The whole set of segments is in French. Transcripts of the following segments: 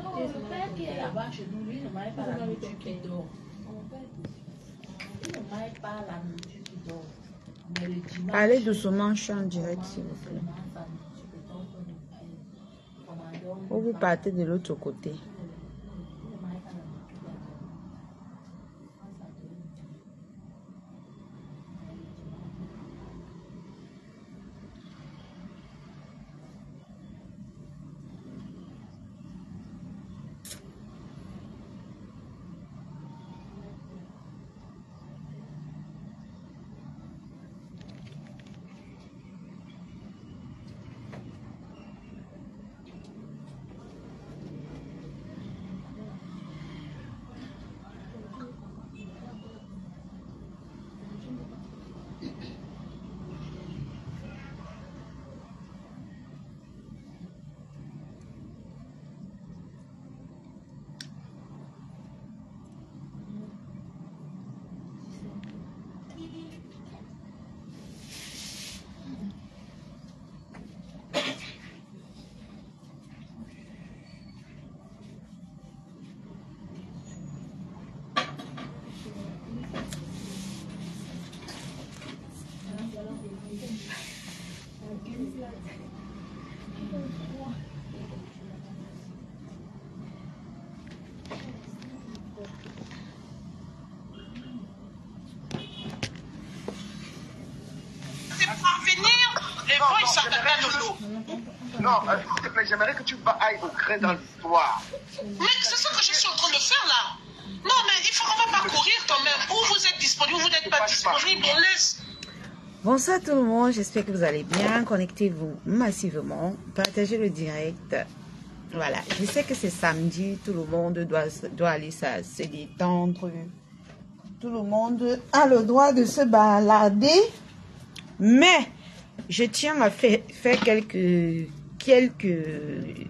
Non, le père qui est là-bas chez nous, lui ne mange pas la nourriture qui dort. Il ne mange pas la nourriture qui dort. Mais le dimanche, Allez doucement, je suis en direct, s'il vous plaît. Ou vous partez de l'autre côté. Non, s'il te plaît, j'aimerais que tu ailles au grain dans l'histoire. Mais c'est ce que je suis en train de faire là. Non, mais on va pas courir quand même. Ou vous êtes disponible, ou vous n'êtes pas disponible, on laisse. Bonsoir tout le monde, j'espère que vous allez bien. Connectez-vous massivement, partagez le direct. Voilà, je sais que c'est samedi, tout le monde doit aller se détendre. Tout le monde a le droit de se balader. Mais je tiens à faire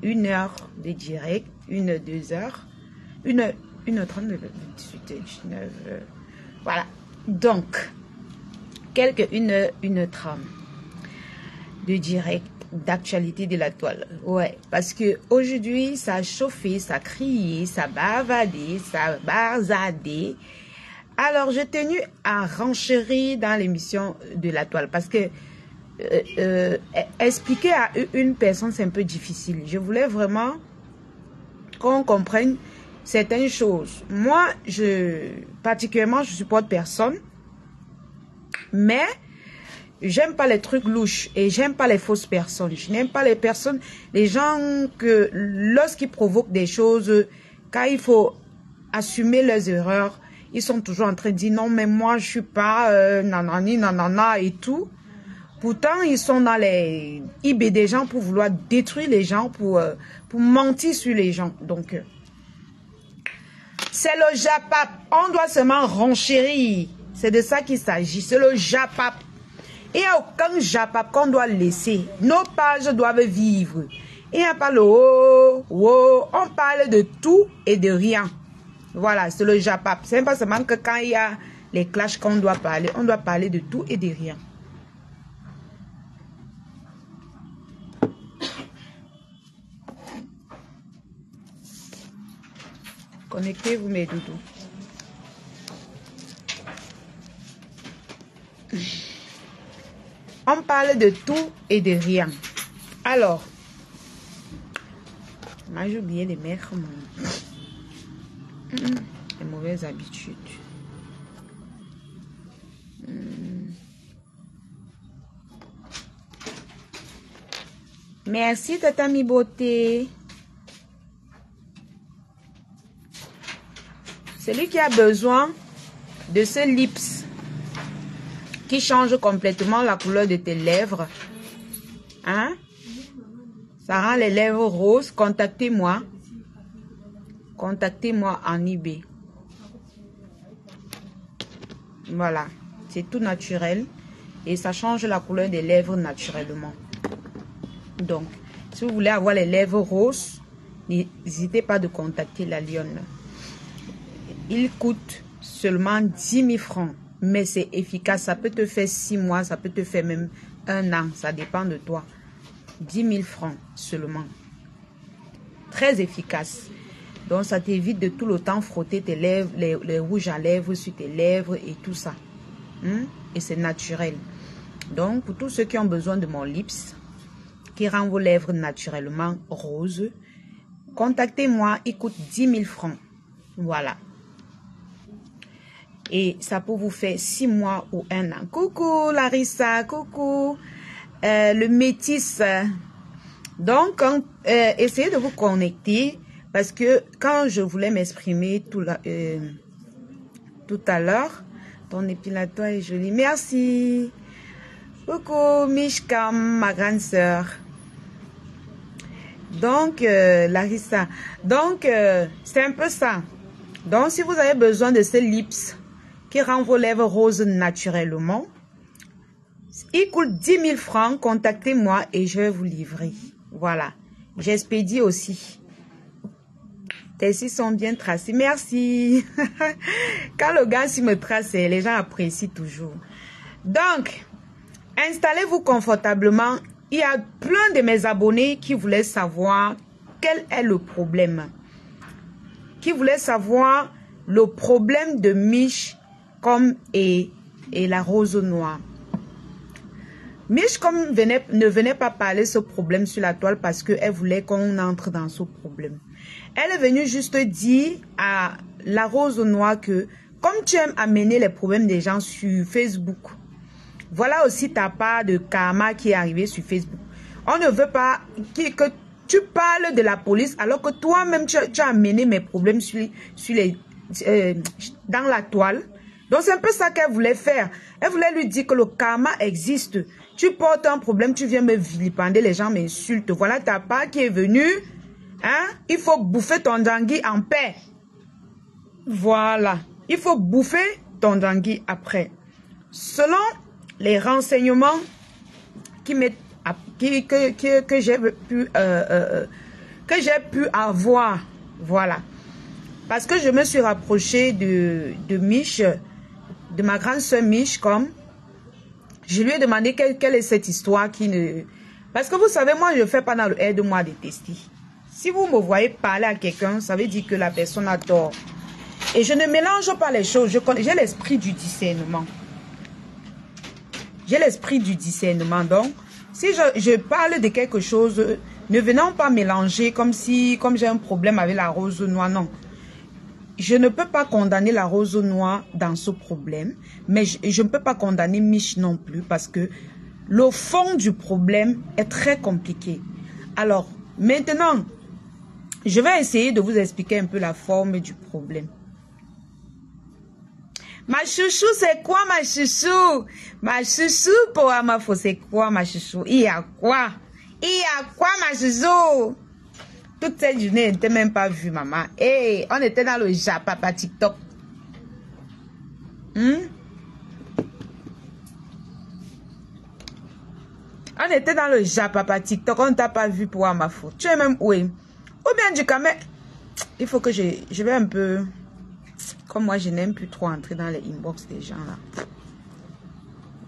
une heure de direct, 2 heures, 1h30, 18, 19, voilà. Donc, 1h30 de direct d'actualité de la toile. Ouais, parce que aujourd'hui, ça a chauffé, ça a crié, ça a bavardé, ça a barzadé. Alors, j'ai tenu à renchérir dans l'émission de la toile parce que expliquer à une personne, c'est un peu difficile. Je voulais vraiment qu'on comprenne certaines choses. Moi, particulièrement, je supporte personne, mais j'aime pas les trucs louches et j'aime pas les fausses personnes. Je n'aime pas les gens que lorsqu'ils provoquent des choses, quand il faut assumer leurs erreurs, ils sont toujours en train de dire non, mais moi je suis pas nanani, nanana et tout. Pourtant, ils sont dans les IB des gens pour vouloir détruire les gens, pour mentir sur les gens. Donc, c'est le JAPAP. On doit seulement renchérir. C'est de ça qu'il s'agit. C'est le JAPAP. Il n'y a aucun JAPAP qu'on doit laisser. Nos pages doivent vivre. Il n'y a pas le oh, oh. On parle de tout et de rien. Voilà, c'est le JAPAP. C'est pas seulement que quand il y a les clashs qu'on doit parler, on doit parler de tout et de rien. Connectez-vous mes doudous. On parle de tout et de rien. Alors, moi j'ai oublié de mettre les mauvaises habitudes. Merci Tata Mi Beauté. Celui qui a besoin de ce lips qui change complètement la couleur de tes lèvres, hein? Ça rend les lèvres roses. Contactez-moi. Contactez-moi en eBay. Voilà. C'est tout naturel. Et ça change la couleur des lèvres naturellement. Donc, si vous voulez avoir les lèvres roses, n'hésitez pas de contacter la lionne. Il coûte seulement 10 000 francs. Mais c'est efficace. Ça peut te faire 6 mois. Ça peut te faire même 1 an. Ça dépend de toi. 10 000 francs seulement. Très efficace. Donc, ça t'évite de tout le temps frotter tes lèvres, les rouges à lèvres sur tes lèvres et tout ça. Et c'est naturel. Donc, pour tous ceux qui ont besoin de mon lips, qui rend vos lèvres naturellement roses, contactez-moi, il coûte 10 000 francs. Voilà. Et ça peut vous faire 6 mois ou 1 an. Coucou Larissa, coucou le métis. Donc, essayez de vous connecter parce que quand je voulais m'exprimer tout à l'heure, ton épilatoire est joli. Merci. Coucou Mishkam, ma grande sœur. Donc, Larissa. Donc, c'est un peu ça. Donc, si vous avez besoin de ces lips qui rend vos lèvres roses naturellement, il coûte 10 000 francs. Contactez-moi et je vais vous livrer. Voilà. J'expédie aussi. Tes cils sont bien tracés. Merci. Quand le gars s'y me trace, les gens apprécient toujours. Donc, installez-vous confortablement. Il y a plein de mes abonnés qui voulaient savoir quel est le problème. Qui voulaient savoir le problème de Mich comme et la rose noire. Mich comme ne venait pas parler ce problème sur la toile parce qu'elle voulait qu'on entre dans ce problème. Elle est venue juste dire à la rose noire que comme tu aimes amener les problèmes des gens sur Facebook, voilà aussi ta part de karma qui est arrivé sur Facebook. On ne veut pas que tu parles de la police alors que toi-même tu as amené mes problèmes dans la toile. Donc c'est un peu ça qu'elle voulait faire. Elle voulait lui dire que le karma existe. Tu portes un problème, tu viens me vilipender, les gens m'insultent. Voilà ta part qui est venue. Hein? Il faut bouffer ton dangui en paix. Voilà. Il faut bouffer ton dangui après. Selon les renseignements que j'ai pu avoir. Voilà. Parce que je me suis rapprochée de Mich, de ma grande soeur Mich, comme je lui ai demandé quelle est cette histoire qui ne... Parce que vous savez, moi, je ne fais pas dans le aide-moi détester. Si vous me voyez parler à quelqu'un, ça veut dire que la personne a tort. Et je ne mélange pas les choses. J'ai l'esprit du discernement. J'ai l'esprit du discernement. Donc, si je parle de quelque chose, ne venons pas mélanger comme j'ai un problème avec la rose noire. Non. Je ne peux pas condamner la rose noire dans ce problème, mais je ne peux pas condamner Mich non plus parce que le fond du problème est très compliqué. Alors, maintenant, je vais essayer de vous expliquer un peu la forme du problème. Ma chouchou, c'est quoi ma chouchou? Ma chouchou, pour Amafo, c'est quoi ma chouchou? Il y a quoi? Il y a quoi ma chouchou? Toute cette journée, elle n'était même pas vue, maman. Hey, on était dans le Japapa TikTok. On était dans le Japapa TikTok. On ne t'a pas vu pour ma faute. Tu es même où? Ou bien du camé. Il faut que je vais un peu... Comme moi, je n'aime plus trop entrer dans les inbox des gens là.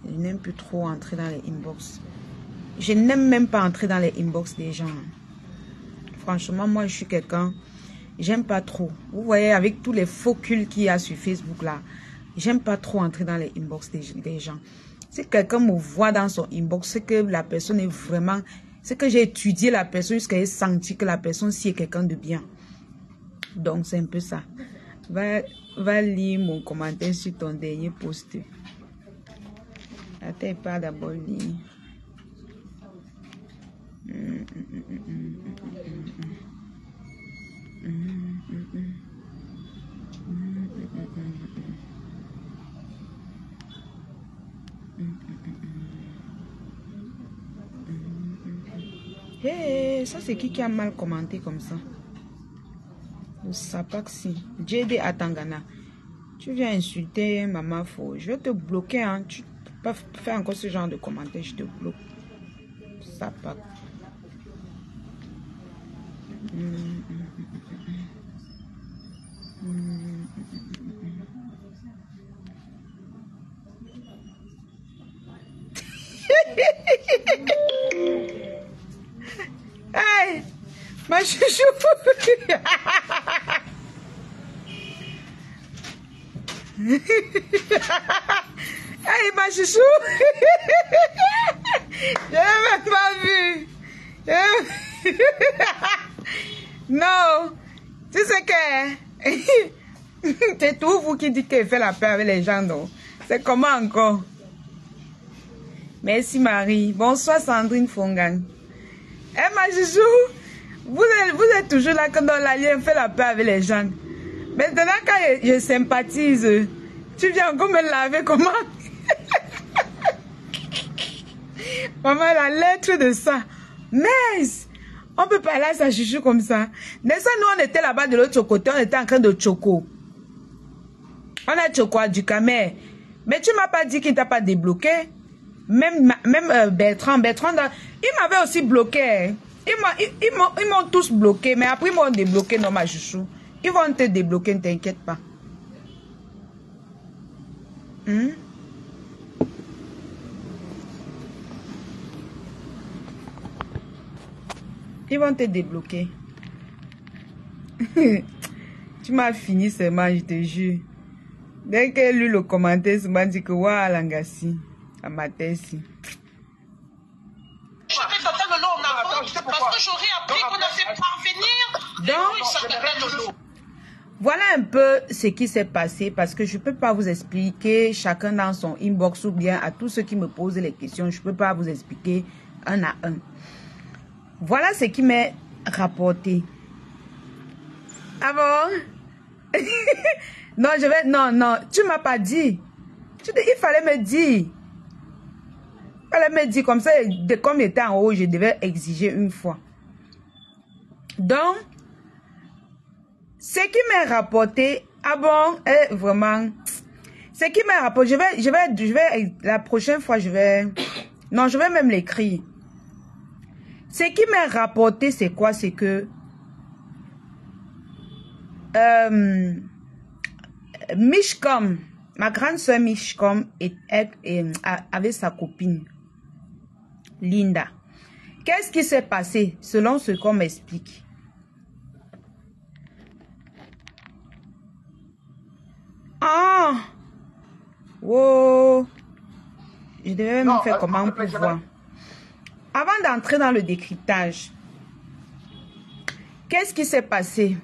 Je n'aime plus trop entrer dans les inbox. Je n'aime même pas entrer dans les inbox des gens. Franchement, moi, je suis quelqu'un, j'aime pas trop. Vous voyez, avec tous les faux cultes qu'il y a sur Facebook, là, j'aime pas trop entrer dans les inbox des gens. Si quelqu'un me voit dans son inbox, c'est que la personne est vraiment... C'est que j'ai étudié la personne jusqu'à senti que la personne, si est quelqu'un de bien. Donc, c'est un peu ça. Va lire mon commentaire sur ton dernier post. Attends pas d'abord lire. Hey, ça c'est qui a mal commenté comme ça? Le Sapaxi. JD Atangana. Tu viens insulter maman faux. Je vais te bloquer. Hein. Tu peux pas faire encore ce genre de commentaire. Je te bloque. Sapax. chouchou. Hey, ma chouchou. Je n'ai même pas vu. Non. Tu sais que c'est tout vous qui dites qu'elle fait la paix avec les gens, non? C'est comment encore? Merci Marie. Bonsoir Sandrine Fongang. Eh ma chouchou, vous êtes toujours là quand on l'allié fait la paix avec les gens. Maintenant quand je sympathise, tu viens encore me laver comment? Maman, la lettre de ça. Mais on peut parler à sa chouchou comme ça. Mais ça, nous on était là-bas de l'autre côté, on était en train de choco. On a choco à du camer. Mais tu m'as pas dit qu'il t'a pas débloqué. Même Bertrand, il m'avait aussi bloqué. Ils m'ont tous bloqué, mais après ils m'ont débloqué, non ma chouchou. Ils vont te débloquer, ne t'inquiète pas. Ils vont te débloquer. Tu m'as fini seulement, je te jure. Dès qu'elle a lu le commentaire, je m'a dit que waouh, Langassi. À ma tête ici. Je vais tenter le lot en avant parce que j'aurais appris qu'on a fait parvenir. Voilà un peu ce qui s'est passé parce que je ne peux pas vous expliquer chacun dans son inbox ou bien à tous ceux qui me posent les questions. Je ne peux pas vous expliquer un à un. Voilà ce qui m'est rapporté. Ah bon? Non, non, tu m'as pas dit. Il fallait me dire. Il fallait me dire comme ça, comme j'étais en haut, je devais exiger une fois. Donc, ce qui m'est rapporté, ah bon, vraiment, ce qui m'est rapporté, je vais, la prochaine fois, je vais même l'écrire. Ce qui m'est rapporté, c'est quoi? C'est que, Mishcom, ma grande soeur Mishcom avait sa copine, Linda. Qu'est-ce qui s'est passé selon ce qu'on m'explique? Ah! Wow! Je devais me faire comment pour voir. Avant d'entrer dans le décryptage, qu'est-ce qui s'est passé?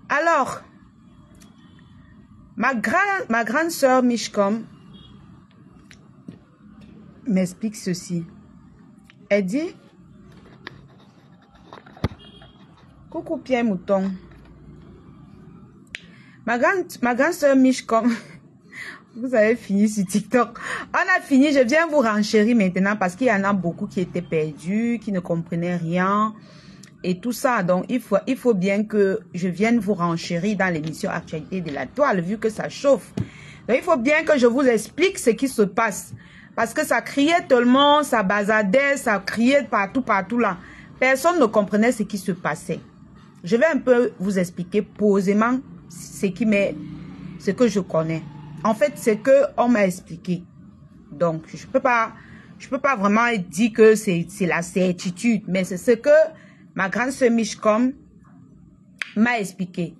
Alors, ma grande sœur Mishcom m'explique ceci. Elle dit, coucou Pierre Mouton. Ma grande sœur Mishcom, vous avez fini sur TikTok. On a fini, je viens vous renchérir maintenant parce qu'il y en a beaucoup qui étaient perdus, qui ne comprenaient rien et tout ça. Donc, il faut bien que je vienne vous renchérir dans l'émission Actualité de la Toile, vu que ça chauffe. Donc, il faut bien que je vous explique ce qui se passe. Parce que ça criait tellement, ça bazardait, ça criait partout là. Personne ne comprenait ce qui se passait. Je vais un peu vous expliquer posément ce que je connais. En fait, c'est que on m'a expliqué. Donc, je peux pas vraiment dire que c'est la certitude, mais c'est ce que ma grande sœur Mishcom m'a expliqué.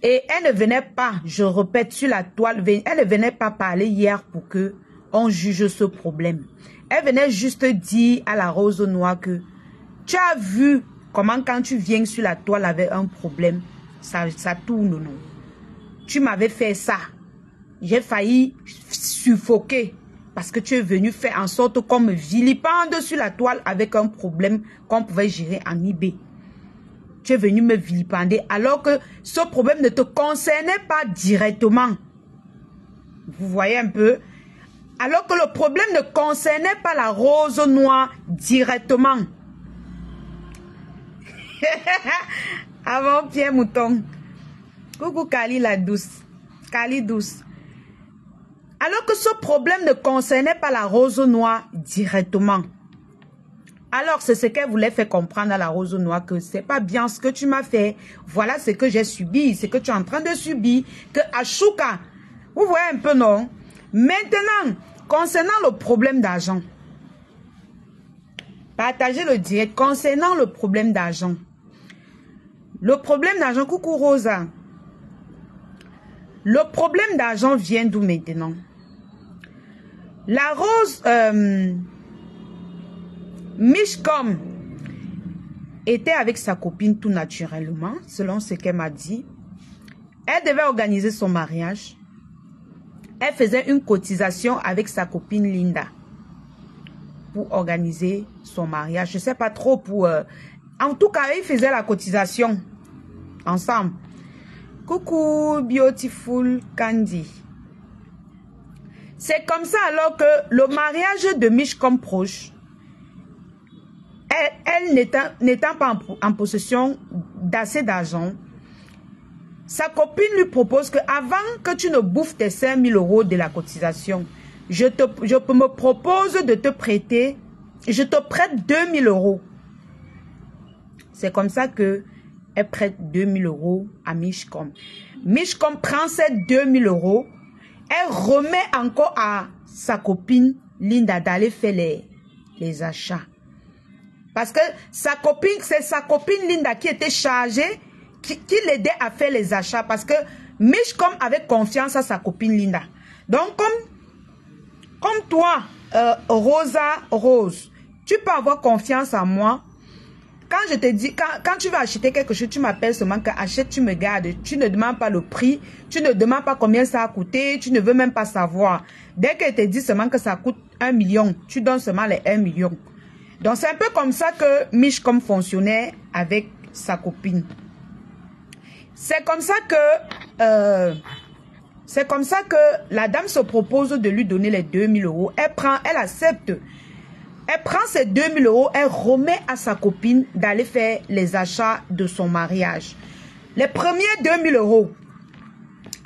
Et elle ne venait pas, je répète, sur la toile, elle ne venait pas parler hier pour que on juge ce problème. Elle venait juste dire à la Rose Noire que tu as vu comment quand tu viens sur la toile avec un problème, ça tourne, non. Tu m'avais fait ça. J'ai failli suffoquer parce que tu es venu faire en sorte qu'on me vilipende sur la toile avec un problème qu'on pouvait gérer en eBay. Tu es venu me vilipender alors que ce problème ne te concernait pas directement. Vous voyez un peu? Alors que le problème ne concernait pas la Rose Noire directement. Avant Pierre Mouton. Coucou Kali la douce. Kali douce. Alors que ce problème ne concernait pas la Rose Noire directement. Alors c'est ce qu'elle voulait faire comprendre à la Rose Noire, que c'est pas bien ce que tu m'as fait. Voilà ce que j'ai subi, ce que tu es en train de subir. Que Ashuka, vous voyez un peu, non? Maintenant, concernant le problème d'argent. Partagez le direct. Concernant le problème d'argent. Le problème d'argent, coucou Rosa. Le problème d'argent vient d'où maintenant? La Rose, Mishcom était avec sa copine tout naturellement, selon ce qu'elle m'a dit. Elle devait organiser son mariage. Elle faisait une cotisation avec sa copine Linda pour organiser son mariage. Je ne sais pas trop pour... en tout cas, ils faisaient la cotisation ensemble. Coucou, beautiful Candy. C'est comme ça alors que le mariage de Mishcom proche, elle n'étant pas en possession d'assez d'argent, sa copine lui propose que avant que tu ne bouffes tes 5 000 € de la cotisation, je me propose de te prêter, je te prête 2 000 €. C'est comme ça que elle prête 2 000 € à Mishcom. Mishcom prend ces 2 000 €, elle remet encore à sa copine Linda d'aller faire les achats. Parce que sa copine, c'est sa copine Linda qui était chargée, qui l'aidait à faire les achats. Parce que Mishcom avait confiance à sa copine Linda. Donc, comme toi, Rose, tu peux avoir confiance en moi. Quand je te dis, quand tu vas acheter quelque chose, tu m'appelles seulement qu'achète, tu me gardes. Tu ne demandes pas le prix, tu ne demandes pas combien ça a coûté, tu ne veux même pas savoir. Dès qu'elle te dit seulement que ça coûte 1 million, tu donnes seulement les 1 million. Donc c'est un peu comme ça que Mishcom fonctionnait avec sa copine. C'est comme ça que la dame se propose de lui donner les 2 000 €. Elle accepte. Elle prend ces 2 000 €, elle remet à sa copine d'aller faire les achats de son mariage. Les premiers 2 000 €,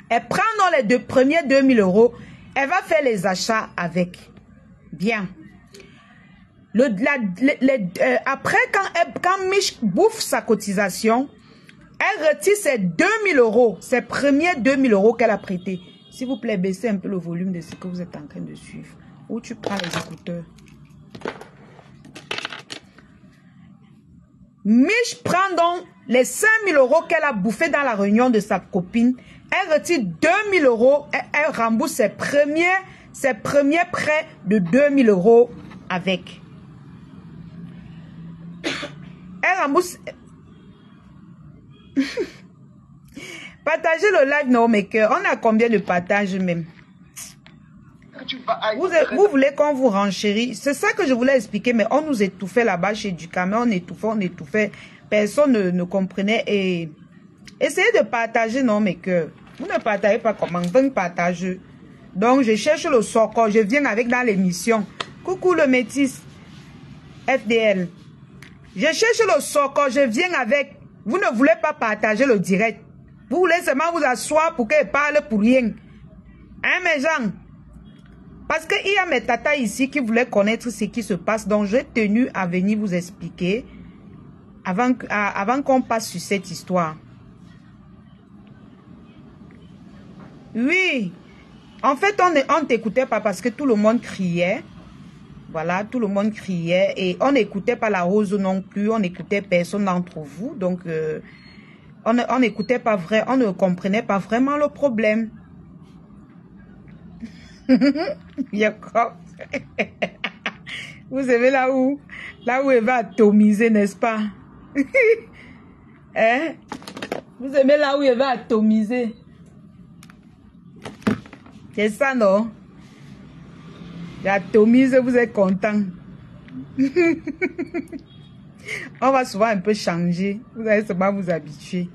elle prend dans les premiers 2 000 €, elle va faire les achats avec. Bien. Après, quand Mich bouffe sa cotisation, elle retire ces 2 000 €, ces premiers 2 000 € qu'elle a prêtés. S'il vous plaît, baissez un peu le volume de ce que vous êtes en train de suivre. Ou tu prends les écouteurs. Mich prend donc les 5 000 € qu'elle a bouffé dans la réunion de sa copine. Elle retire 2 000 €. Elle rembourse ses premiers prêts de 2 000 € avec. Elle rembourse. Partagez le live, non, mes cœurs. On a combien de partages même? Vous voulez qu'on vous renchérit? C'est ça que je voulais expliquer, mais on nous étouffait là-bas chez Ducamé. On étouffait. Personne ne comprenait. Et essayez de partager, non, mes cœurs. Vous ne partagez pas comment? Vous partagez. Donc, je cherche le socor. Je viens avec dans l'émission. Coucou le métis. FDL. Je cherche le socor. Je viens avec. Vous ne voulez pas partager le direct. Vous voulez seulement vous asseoir pour qu'elle parle pour rien. Hein, mes gens? Parce qu'il y a mes tatas ici qui voulaient connaître ce qui se passe. Donc, j'ai tenu à venir vous expliquer avant qu'on passe sur cette histoire. Oui. En fait, on ne t'écoutait pas parce que tout le monde criait. Voilà, tout le monde criait. Et on n'écoutait pas la Rose non plus. On n'écoutait personne d'entre vous. Donc, on n'écoutait pas vrai. On ne comprenait pas vraiment le problème. Vous savez là où elle va atomiser, n'est-ce pas? Hein? Vous aimez là où elle va atomiser? C'est ça, non? J'atomise, vous êtes content. On va souvent un peu changer. Vous allez seulement vous habituer.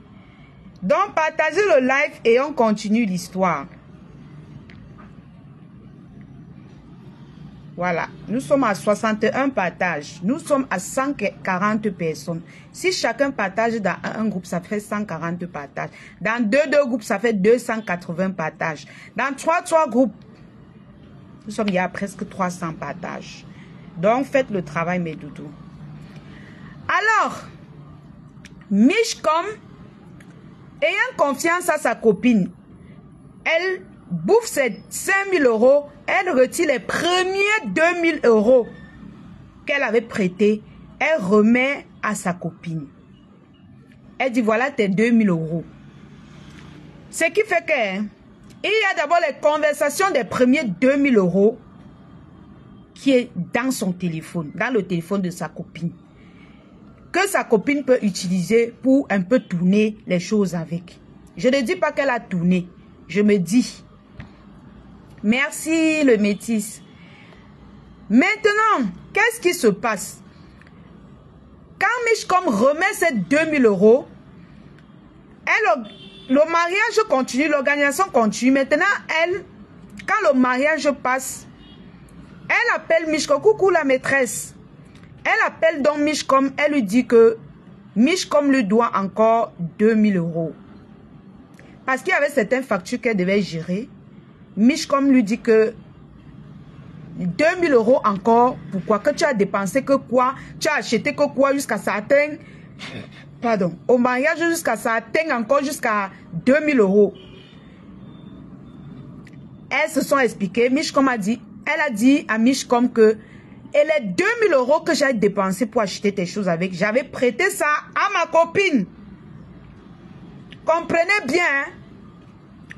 Donc, partagez le live et on continue l'histoire. Voilà, nous sommes à 61 partages. Nous sommes à 140 personnes. Si chacun partage dans un groupe, ça fait 140 partages. Dans deux groupes, ça fait 280 partages. Dans trois groupes, nous sommes il y a presque 300 partages. Donc, faites le travail, mes doudous. Alors, Mishcom, ayant confiance à sa copine, elle bouffe ses 5 000 €, elle retire les premiers 2 000 € qu'elle avait prêtés, elle remet à sa copine. Elle dit, voilà tes 2000 euros. Ce qui fait que, il y a d'abord les conversations des premiers 2000 euros qui est dans son téléphone, dans le téléphone de sa copine. Que sa copine peut utiliser pour un peu tourner les choses avec. Je ne dis pas qu'elle a tourné. Je me dis, merci le métis. Maintenant, qu'est-ce qui se passe? Quand Mishcom remet ces 2000 euros, le mariage continue, l'organisation continue. Maintenant, elle, quand le mariage passe, elle appelle Mishcom, coucou la maîtresse. Elle appelle donc Mishcom, elle lui dit que Mishcom lui doit encore 2000 euros. Parce qu'il y avait certaines factures qu'elle devait gérer. Mishcom lui dit que 2000 euros encore, pourquoi? Que tu as dépensé que quoi? Tu as acheté que quoi jusqu'à ça atteigne? Pardon, au mariage jusqu'à ça atteigne encore jusqu'à 2000 euros. Elles se sont expliquées. Mishcom a dit, elle a dit à Mishcom que et les 2000 euros que j'ai dépensé pour acheter tes choses avec, j'avais prêté ça à ma copine. Comprenez bien, hein?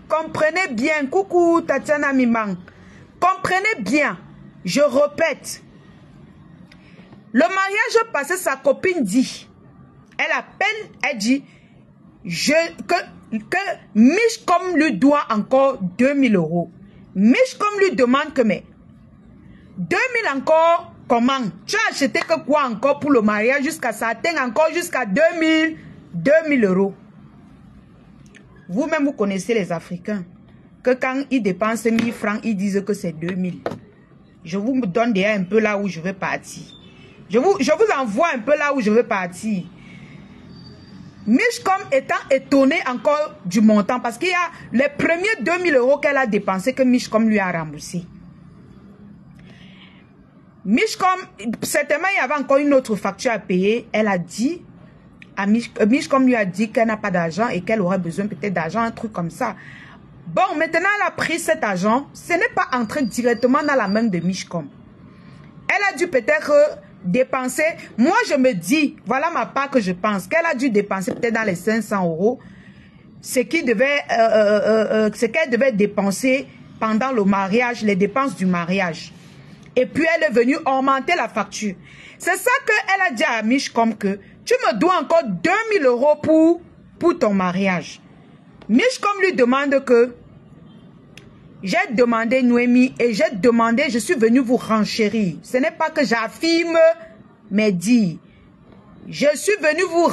Comprenez bien. Coucou Tatiana Mimang. Comprenez bien. Je répète. Le mariage passé, sa copine dit, elle appelle, elle dit, que Mishcom lui doit encore 2000 euros. Mishcom lui demande que, mais 2000 encore, comment? Tu as acheté que quoi encore pour le mariage jusqu'à ça atteigne encore jusqu'à 2000 euros. Vous-même, vous connaissez les Africains. Que quand ils dépensent 1000 francs, ils disent que c'est 2000. Je vous donne déjà un peu là où je veux partir. Je vous envoie un peu là où je veux partir. Mishcom étant étonné encore du montant, parce qu'il y a les premiers 2000 euros qu'elle a dépensés que Mishcom lui a remboursé. Mishcom, certainement il y avait encore une autre facture à payer. Elle a dit, Mishcom lui a dit qu'elle n'a pas d'argent et qu'elle aurait besoin peut-être d'argent, un truc comme ça. Bon, maintenant elle a pris cet argent, ce n'est pas entré directement dans la main de Mishcom. Elle a dû peut-être dépenser, moi je me dis, voilà ma part que je pense, qu'elle a dû dépenser peut-être dans les 500 euros, ce qu'elle devait dépenser pendant le mariage, les dépenses du mariage. Et puis elle est venue augmenter la facture. C'est ça qu'elle a dit à Mishcom que tu me dois encore 2000 euros pour ton mariage. Mishcom lui demande que j'ai demandé Noémie et j'ai demandé, je suis venu vous renchérir. Ce n'est pas que j'affirme, mais dis, je suis venu vous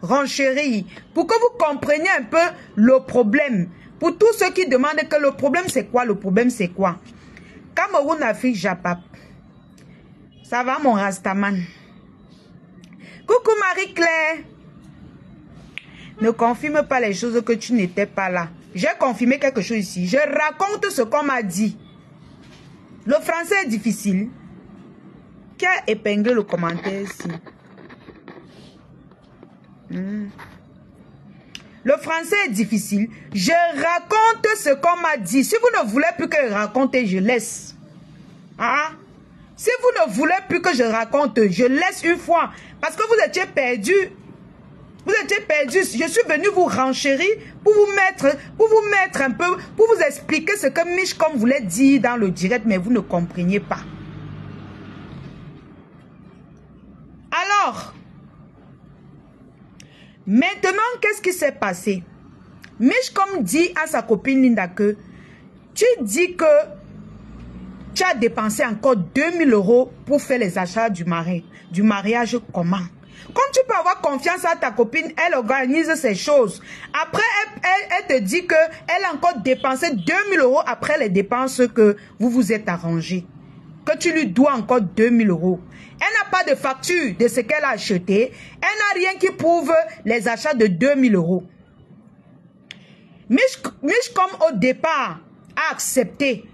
renchérir pour que vous compreniez un peu le problème. Pour tous ceux qui demandent que le problème c'est quoi, le problème c'est quoi. Cameroun, Afrique, Japap. Ça va mon Rastaman? Coucou Marie-Claire. Ne confirme pas les choses que tu n'étais pas là. J'ai confirmé quelque chose ici. Je raconte ce qu'on m'a dit. Le français est difficile. Qui a épinglé le commentaire ici? Le français est difficile. Je raconte ce qu'on m'a dit. Si vous ne voulez plus que je raconte, je laisse. Ah? Si vous ne voulez plus que je raconte, je laisse une fois. Parce que vous étiez perdu. Vous étiez perdu. Je suis venu vous renchérir pour vous mettre un peu, pour vous expliquer ce que Mishcom voulait dire dans le direct, mais vous ne compreniez pas. Alors, maintenant, qu'est-ce qui s'est passé? Mishcom dit à sa copine Linda que tu dis que tu as dépensé encore 2000 euros pour faire les achats du mariage comment? Comme tu peux avoir confiance à ta copine, elle organise ces choses. Après, elle te dit qu'elle a encore dépensé 2000 euros après les dépenses que vous vous êtes arrangé. Que tu lui dois encore 2000 euros. Elle n'a pas de facture de ce qu'elle a acheté. Elle n'a rien qui prouve les achats de 2000 euros. Mishcom au départ a accepté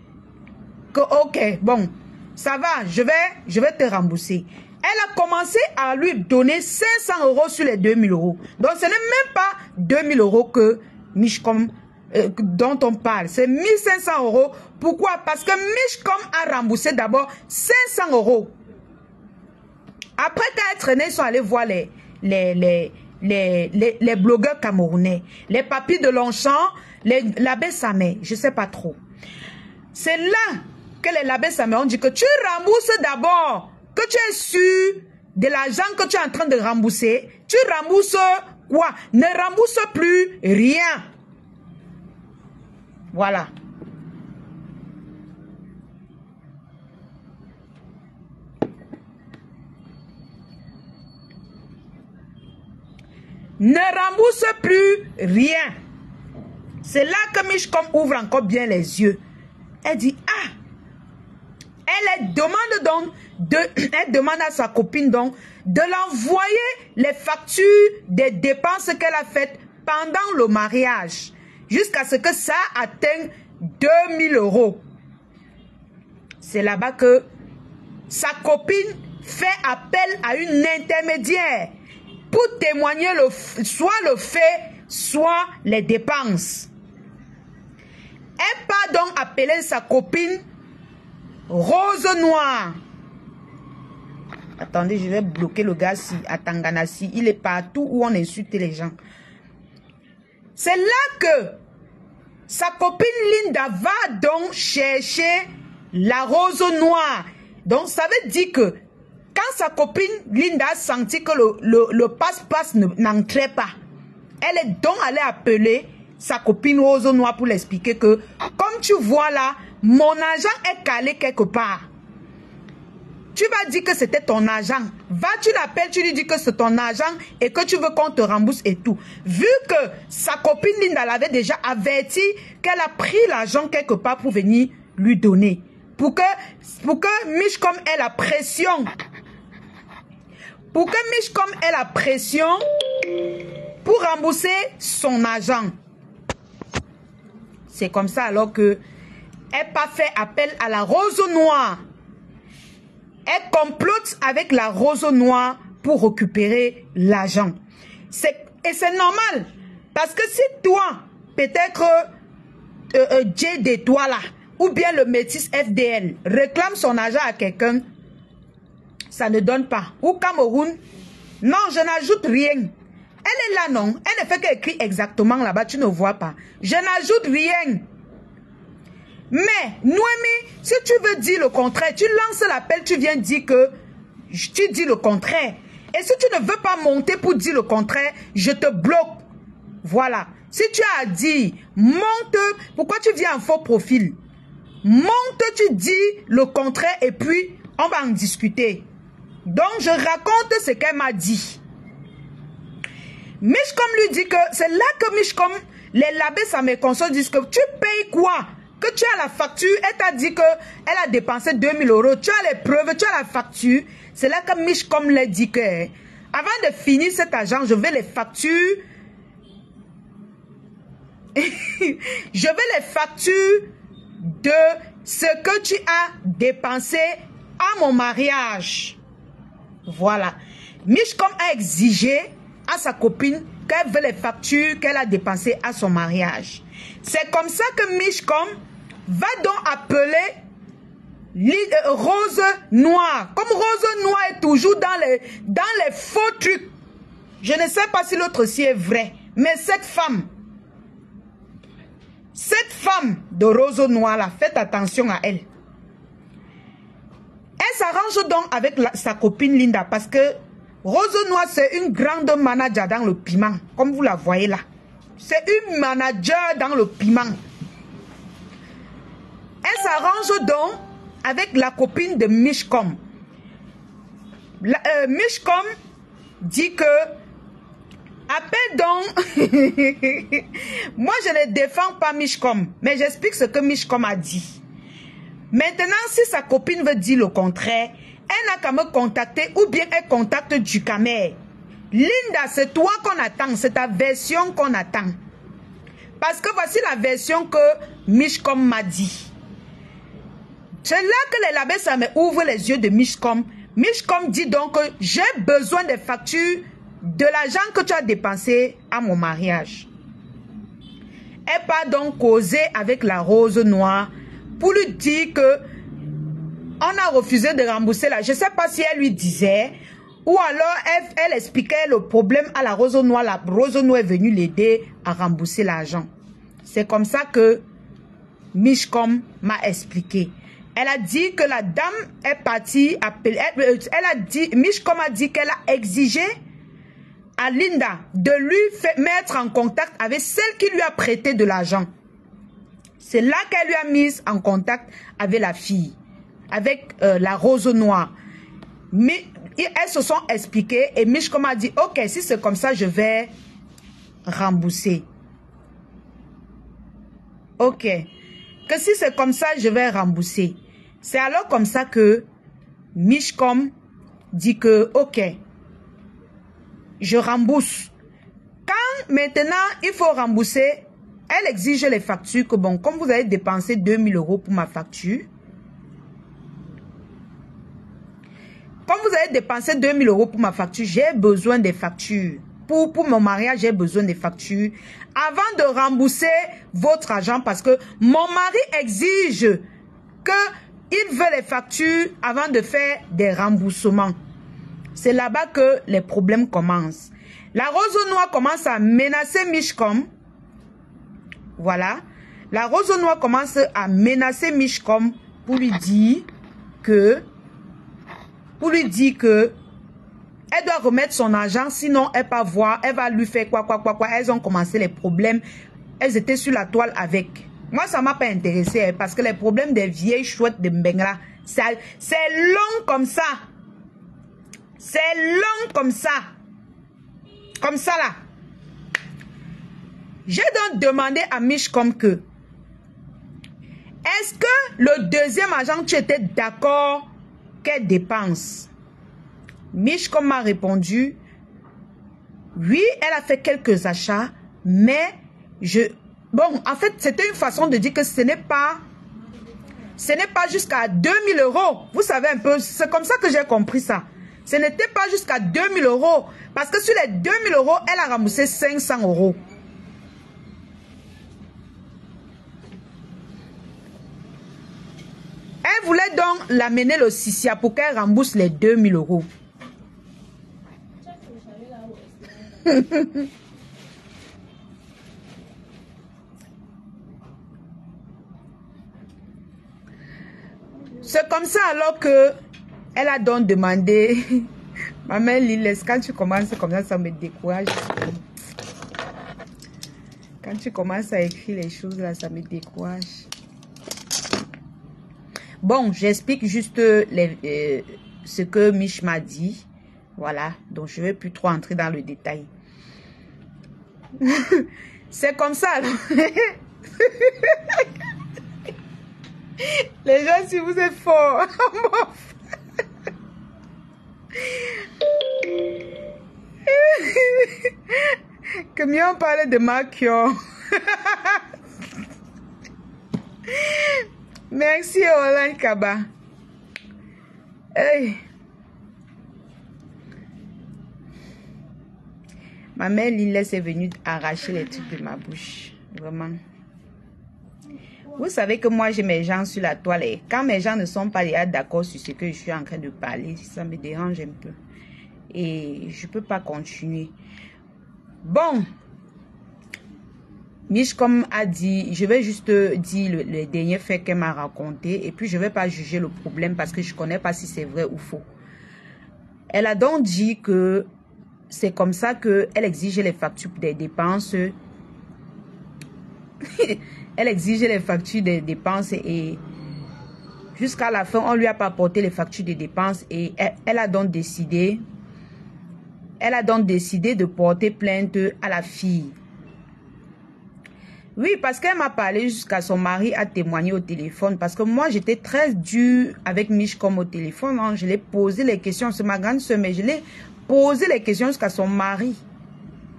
que ok, bon, ça va, je vais te rembourser. Elle a commencé à lui donner 500 euros sur les 2000 euros. Donc ce n'est même pas 2000 euros que Mishcom dont on parle. C'est 1500 euros. Pourquoi? Parce que Mishcom a remboursé d'abord 500 euros. Après qu'elle traîné, ils sont allés voir les blogueurs camerounais, les papis de Longchamp, l'abbé Samé, je ne sais pas trop. C'est là que les l'abbé Samé ont dit que tu rembourses d'abord, que tu es sûr de l'argent que tu es en train de rembourser. Tu rembourses quoi? Ne rembourse plus rien. Voilà. Ne rembourse plus rien. C'est là que Michcom ouvre encore bien les yeux. Elle dit, ah, elle demande donc, elle demande à sa copine donc de l'envoyer les factures des dépenses qu'elle a faites pendant le mariage, jusqu'à ce que ça atteigne 2000 €. C'est là-bas que sa copine fait appel à une intermédiaire pour témoigner soit le fait, soit les dépenses. Elle part donc appeler sa copine Rose Noire. Attendez, je vais bloquer le gars à Tanganasi. Il est partout où on insulte les gens. C'est là que sa copine Linda va donc chercher la Rose Noire. Donc ça veut dire que quand sa copine Linda a senti que le passe-passe n'entrait pas, elle est donc allée appeler sa copine Rose Noire pour l'expliquer que, comme tu vois là, mon argent est calé quelque part. Tu vas dire que c'était ton argent. Va, tu l'appelles, tu lui dis que c'est ton argent et que tu veux qu'on te rembourse et tout. Vu que sa copine Linda l'avait déjà averti qu'elle a pris l'argent quelque part pour venir lui donner. Pour que Michcom ait la pression. Pour que Michcom ait la pression pour rembourser son argent. C'est comme ça alors que elle pas fait appel à la Rose Noire. Elle complote avec la Rose Noire pour récupérer l'argent. Et c'est normal. Parce que si toi, peut-être JD toi là, ou bien le métis FDL, réclame son argent à quelqu'un, ça ne donne pas. Ou Cameroun, non, je n'ajoute rien. Elle est là, non. Elle ne fait qu'écrire exactement là-bas, tu ne vois pas. Je n'ajoute rien. Mais, Noémie, si tu veux dire le contraire, tu lances l'appel, tu viens dire que tu dis le contraire. Et si tu ne veux pas monter pour dire le contraire, je te bloque. Voilà. Si tu as dit, monte, pourquoi tu viens en faux profil? Monte, tu dis le contraire et puis on va en discuter. Donc, je raconte ce qu'elle m'a dit. Michcom lui dit que c'est là que Michcom, les labés à mes consoles disent que tu payes quoi? Que tu as la facture, elle t'a dit qu'elle a dépensé 2000 €. Tu as les preuves, tu as la facture. C'est là que Michcom l'a dit que avant de finir cet argent, je vais les factures. Je veux les factures de ce que tu as dépensé à mon mariage. Voilà. Michcom a exigé à sa copine qu'elle veut les factures qu'elle a dépensées à son mariage. C'est comme ça que Michcom va donc appeler Rose Noire. Comme Rose Noire est toujours dans les faux trucs. Je ne sais pas si l'autre ci est vrai. Mais cette femme de Rose Noire là, faites attention à elle. Elle s'arrange donc avec sa copine Linda parce que Rose Noire c'est une grande manager dans le piment. Comme vous la voyez là. C'est une manager dans le piment. Elle s'arrange donc avec la copine de Michcom. Michcom dit que appelle donc. Moi je ne défends pas Michcom, mais j'explique ce que Michcom a dit. Maintenant, si sa copine veut dire le contraire, elle n'a qu'à me contacter ou bien elle contacte du Camer. Linda, c'est toi qu'on attend, c'est ta version qu'on attend. Parce que voici la version que Michcom m'a dit. C'est là que les labés, ça me ouvre les yeux de Michcom. Michcom dit donc que j'ai besoin des factures de l'argent que tu as dépensé à mon mariage. Elle part donc causer avec la Rose Noire pour lui dire que on a refusé de rembourser là. Je ne sais pas si elle lui disait ou Ou alors, elle expliquait le problème à la Rose Noire. La Rose Noire est venue l'aider à rembourser l'argent. C'est comme ça que Michcom m'a expliqué. Elle a dit que la dame est partie appeler. Michcom a dit qu'elle a exigé à Linda de lui mettre en contact avec celle qui lui a prêté de l'argent. C'est là qu'elle lui a mis en contact avec la fille, avec la Rose Noire. Mais elles se sont expliquées et Michcom a dit, ok, si c'est comme ça, je vais rembourser. Ok. Que si c'est comme ça, je vais rembourser. C'est alors comme ça que Michcom dit que, ok, je rembourse. Quand maintenant il faut rembourser, elle exige les factures que bon, comme vous avez dépensé 2000 € pour ma facture, comme vous avez dépensé 2000 € pour ma facture, j'ai besoin des factures. Pour mon mariage, j'ai besoin des factures avant de rembourser votre argent parce que mon mari exige qu'il veut les factures avant de faire des remboursements. C'est là-bas que les problèmes commencent. La Rose Noire commence à menacer Michcom. Voilà. La Rose Noire commence à menacer Michcom pour lui dire que elle doit remettre son argent, sinon elle va voir, elle va lui faire quoi. Elles ont commencé les problèmes. Elles étaient sur la toile avec. Moi, ça ne m'a pas intéressé parce que les problèmes des vieilles chouettes de Mbengla, c'est long comme ça. C'est long comme ça. Comme ça là. J'ai donc demandé à Michcom que est-ce que le deuxième agent, tu étais d'accord qu'elle dépense? Michcom m'a répondu, oui, elle a fait quelques achats, mais bon, en fait, c'était une façon de dire que ce n'est pas jusqu'à 2000 €. Vous savez un peu, c'est comme ça que j'ai compris ça. Ce n'était pas jusqu'à 2000 €, parce que sur les 2000 €, elle a remboursé 500 €. Elle voulait donc l'amener le Sissia pour qu'elle rembourse les 2000 €. C'est comme ça alors que elle a donc demandé maman Liles, quand tu commences comme ça me décourage. Quand tu commences à écrire les choses là, ça me décourage. Bon, j'explique juste ce que Mich m'a dit. Voilà, donc je ne vais plus trop entrer dans le détail. C'est comme ça. Les gens, si vous êtes forts. Que mieux on parlait de Makion. Merci Olan Kaba. Hey. Ma mère Lilles est venue arracher les trucs de ma bouche. Vraiment. Vous savez que moi j'ai mes gens sur la toile et quand mes gens ne sont pas d'accord sur ce que je suis en train de parler, ça me dérange un peu. Et je ne peux pas continuer. Bon. Michcom a dit, je vais juste dire le dernier fait qu'elle m'a raconté et puis je ne vais pas juger le problème parce que je ne connais pas si c'est vrai ou faux. Elle a donc dit que c'est comme ça qu'elle exige les factures des dépenses. Elle exige les factures des dépenses et jusqu'à la fin, on ne lui a pas apporté les factures des dépenses et elle a donc décidé de porter plainte à la fille. Oui, parce qu'elle m'a parlé jusqu'à son mari a témoigné au téléphone. Parce que moi, j'étais très dure avec Michcom au téléphone. Hein. Je l'ai posé les questions. C'est ma grande soeur, mais je l'ai posé les questions jusqu'à son mari.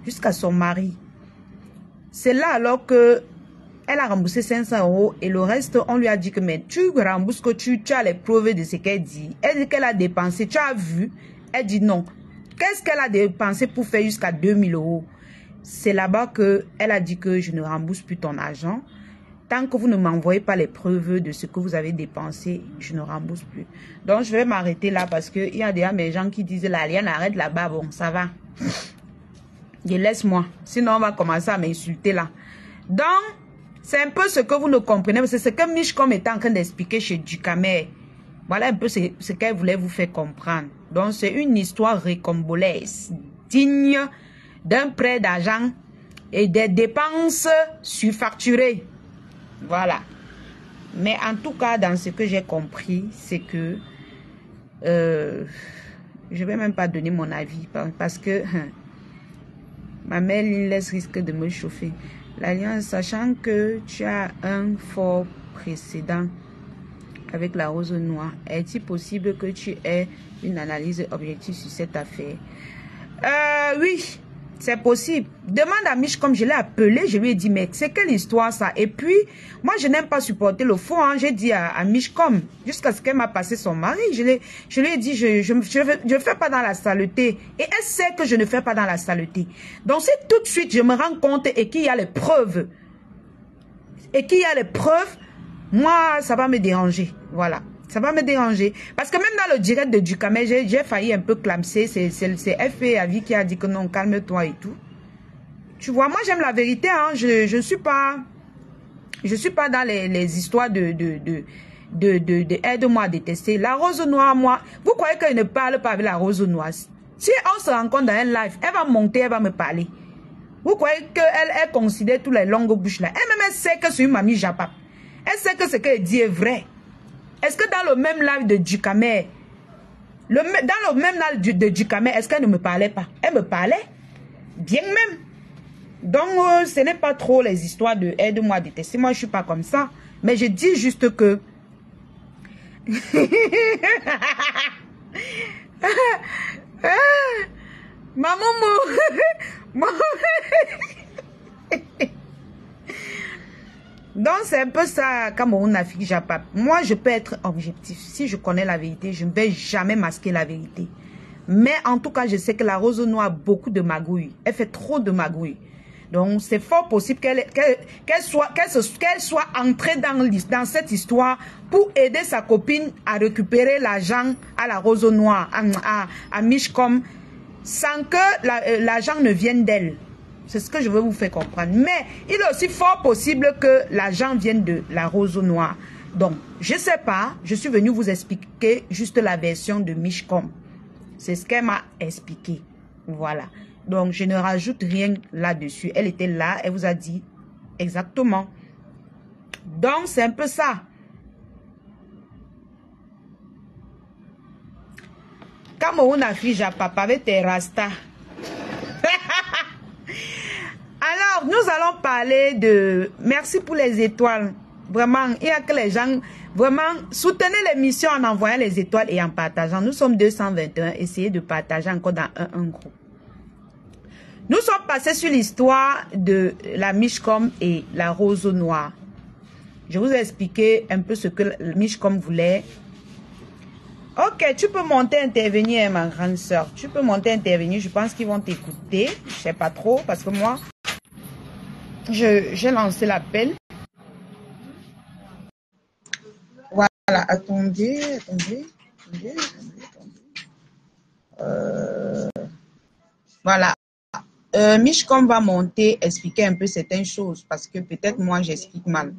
Jusqu'à son mari. C'est là alors que elle a remboursé 500 € et le reste, on lui a dit que mais tu rembourses que tu as les preuves de ce qu'elle dit. Elle dit qu'elle a dépensé. Tu as vu? Elle dit non. Qu'est-ce qu'elle a dépensé pour faire jusqu'à 2000 €? C'est là-bas qu'elle a dit que je ne rembourse plus ton argent. tant que vous ne m'envoyez pas les preuves de ce que vous avez dépensé, je ne rembourse plus. Donc, je vais m'arrêter là parce qu'il y a déjà mes gens qui disent, la Liane, arrête là-bas, bon, ça va. Et laisse-moi. Sinon, on va commencer à m'insulter là. Donc, c'est un peu ce que vous ne comprenez. C'est ce que Mishcom était en train d'expliquer chez Ducamer. Voilà un peu ce qu'elle voulait vous faire comprendre. Donc, c'est une histoire récombolaise, digne d'un prêt d'argent et des dépenses surfacturées. Voilà. Mais en tout cas, dans ce que j'ai compris, c'est que je ne vais même pas donner mon avis parce que ma mère laisse risque de me chauffer. L'Alliance, sachant que tu as un fort précédent avec la rose noire, est-il possible que tu aies une analyse objective sur cette affaire? Oui, c'est possible. Demande à Mich, comme je l'ai appelé, je lui ai dit, mais c'est quelle histoire ça? Et puis, moi, je n'aime pas supporter le faux. Hein. J'ai dit à Mich, comme, jusqu'à ce qu'elle m'a passé son mari, je lui ai dit, je ne fais pas dans la saleté. Et elle sait que je ne fais pas dans la saleté. Donc, si tout de suite, je me rends compte et qu'il y a les preuves, moi, ça va me déranger. Voilà. Ça va me déranger. Parce que même dans le direct de Ducamer, j'ai failli un peu clamser. C'est F.A. Avi qui a dit que non, calme-toi et tout. Tu vois, moi j'aime la vérité. Hein. Je ne suis pas dans les histoires de aide-moi à détester. La rose noire, moi, vous croyez qu'elle ne parle pas avec la rose noire? Si on se rencontre dans un live, elle va monter, elle va me parler. Vous croyez qu'elle considère tous les longues bouches là? Elle-même, elle sait que c'est une mamie Japap. Elle sait que ce qu'elle dit est vrai. Est-ce que dans le même live de Ducamer, est-ce qu'elle ne me parlait pas? Elle me parlait. Bien même. Donc, ce n'est pas trop les histoires de aide-moi à détester. Moi, je ne suis pas comme ça. Mais je dis juste que... Maman, donc, c'est un peu ça, Cameroun, Afrique, Japap. Moi, je peux être objectif. Si je connais la vérité, je ne vais jamais masquer la vérité. Mais en tout cas, je sais que la rose noire a beaucoup de magouilles. Elle fait trop de magouilles. Donc, c'est fort possible qu'elle soit entrée dans cette histoire pour aider sa copine à récupérer l'argent à la rose noire, à Mishcom, sans que l'argent ne vienne d'elle. C'est ce que je veux vous faire comprendre. Mais il est aussi fort possible que l'argent vienne de la rose noire. Donc, je ne sais pas. Je suis venue vous expliquer juste la version de Mishcom. C'est ce qu'elle m'a expliqué. Voilà. Donc, je ne rajoute rien là-dessus. Elle était là. Elle vous a dit exactement. Donc, c'est un peu ça. Cameroun, Afrique, Japap, avec tes rastas. Alors, nous allons parler de... Merci pour les étoiles. Vraiment, il y a que les gens... Vraiment, soutenez l'émission en envoyant les étoiles et en partageant. Nous sommes 221. Essayez de partager encore dans un groupe. Nous sommes passés sur l'histoire de la Mishcom et la rose noire. Je vous ai expliqué un peu ce que Mishcom voulait. Ok, tu peux monter, intervenir, ma grande soeur. Tu peux monter, intervenir. Je pense qu'ils vont t'écouter. Je ne sais pas trop parce que moi... J'ai lancé l'appel. Voilà, attendez. Voilà. Mishcom va monter, expliquer un peu certaines choses parce que peut-être moi j'explique mal.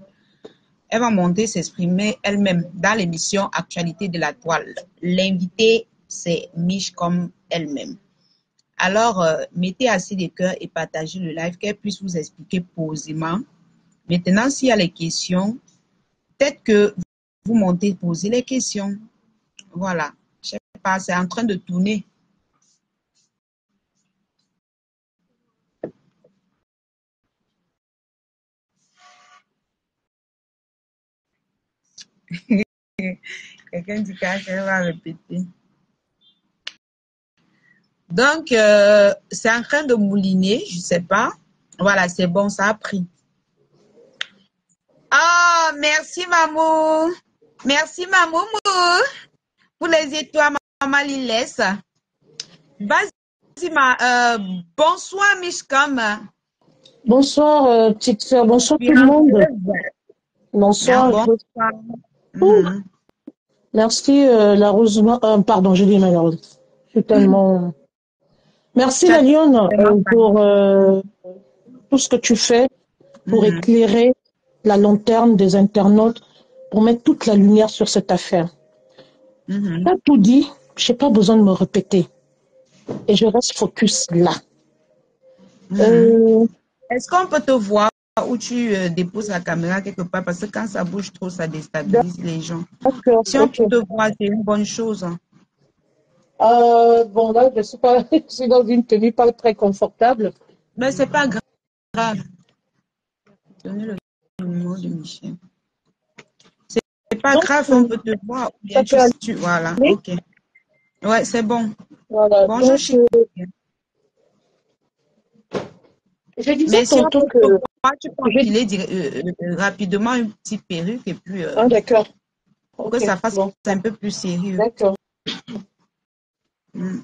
Elle va monter, s'exprimer elle-même dans l'émission Actualité de la toile. L'invité, c'est Mishcom elle-même. Alors, mettez assez de cœur et partagez le live, qu'elle puisse vous expliquer posément. Maintenant, s'il y a les questions, peut-être que vous montez, posez les questions. Voilà. Je sais pas, c'est en train de tourner. Quelqu'un dit qu'elle va répéter. Donc, c'est en train de mouliner, je ne sais pas. Voilà, c'est bon, ça a pris. Ah, merci, Mamou. Merci, Mamou, pour les étoiles, Maman Lilès. Vas-y, bonsoir, Mishcom. Bonsoir, petite soeur. Bonsoir, tout le monde. Ah, Bonsoir. bonsoir. Ouh, Mhm. merci, la Rosemary. Pardon, j'ai dit malheureuse. Je suis tellement. Merci, Tu as la Lionne, tellement parlé. pour tout ce que tu fais pour Mhm. éclairer la lanterne des internautes, pour mettre toute la lumière sur cette affaire. Mhm. Tu as tout dit, je n'ai pas besoin de me répéter. Et je reste focus là. Mhm. Euh, Est-ce qu'on peut te voir où tu déposes la caméra quelque part? Parce que quand ça bouge trop, ça déstabilise les gens. d'accord, Si on ok. peut te voir, c'est une bonne chose. Bon, là, je suis pas, je suis dans une tenue pas très confortable. Mais c'est pas grave. Donnez le numéro de Michel. C'est pas Donc, grave, on peut te voir. Ou ça bien peut tu voilà, aller. ok. Ouais, c'est bon. Voilà. Bonjour, Donc, Chic. je disais Mais si on tantôt peut que. te voir, tu peux je- enfiler rapidement une petite perruque et puis Ah, d'accord. pour que Ok. ça fasse Bon, un peu plus sérieux. d'accord. Mm.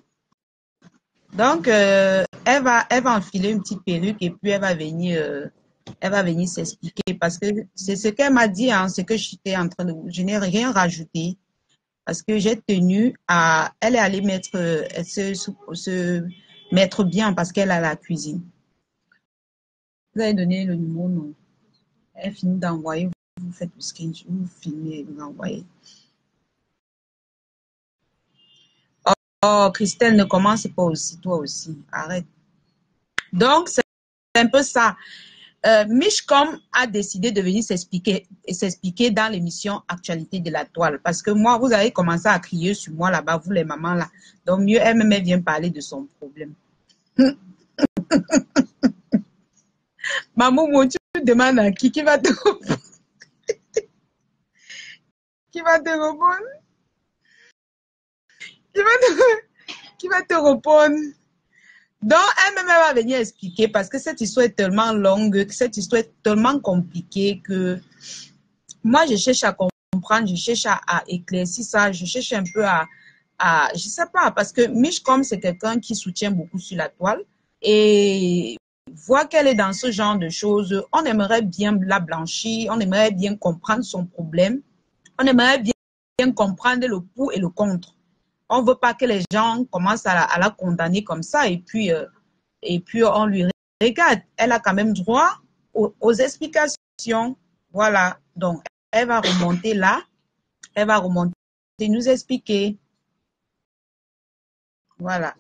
Donc, elle va enfiler une petite perruque et puis elle va venir s'expliquer parce que c'est ce qu'elle m'a dit, hein, ce que j'étais en train de, je n'ai rien rajouté parce que j'ai tenu à, elle est allée mettre, se mettre bien parce qu'elle a la cuisine. Vous avez donné le numéro, non? Elle finit d'envoyer, vous faites le screenshot, vous filmez et vous envoyez. Oh, Christelle, ne commence pas aussi, toi aussi, arrête. Donc, c'est un peu ça. Mishcom a décidé de venir s'expliquer dans l'émission Actualité de la toile. Parce que moi, vous avez commencé à crier sur moi là-bas, vous les mamans là. Donc mieux, elle-même elle vient parler de son problème. Maman, tu demandes à qui va te répondre? Qui va te répondre? Qui va te, qui va te répondre? Donc, elle-même, elle va venir expliquer parce que cette histoire est tellement longue, que cette histoire est tellement compliquée que moi, je cherche à comprendre, je cherche à éclaircir ça, je cherche un peu je sais pas, parce que Mishcom, c'est quelqu'un qui soutient beaucoup sur la toile et voir qu'elle est dans ce genre de choses, on aimerait bien la blanchir, on aimerait bien comprendre son problème, on aimerait bien comprendre le pour et le contre. On veut pas que les gens commencent à la condamner comme ça et puis on lui regarde. Elle a quand même droit aux explications. Voilà. Donc, elle va remonter là. Elle va remonter nous expliquer. Voilà.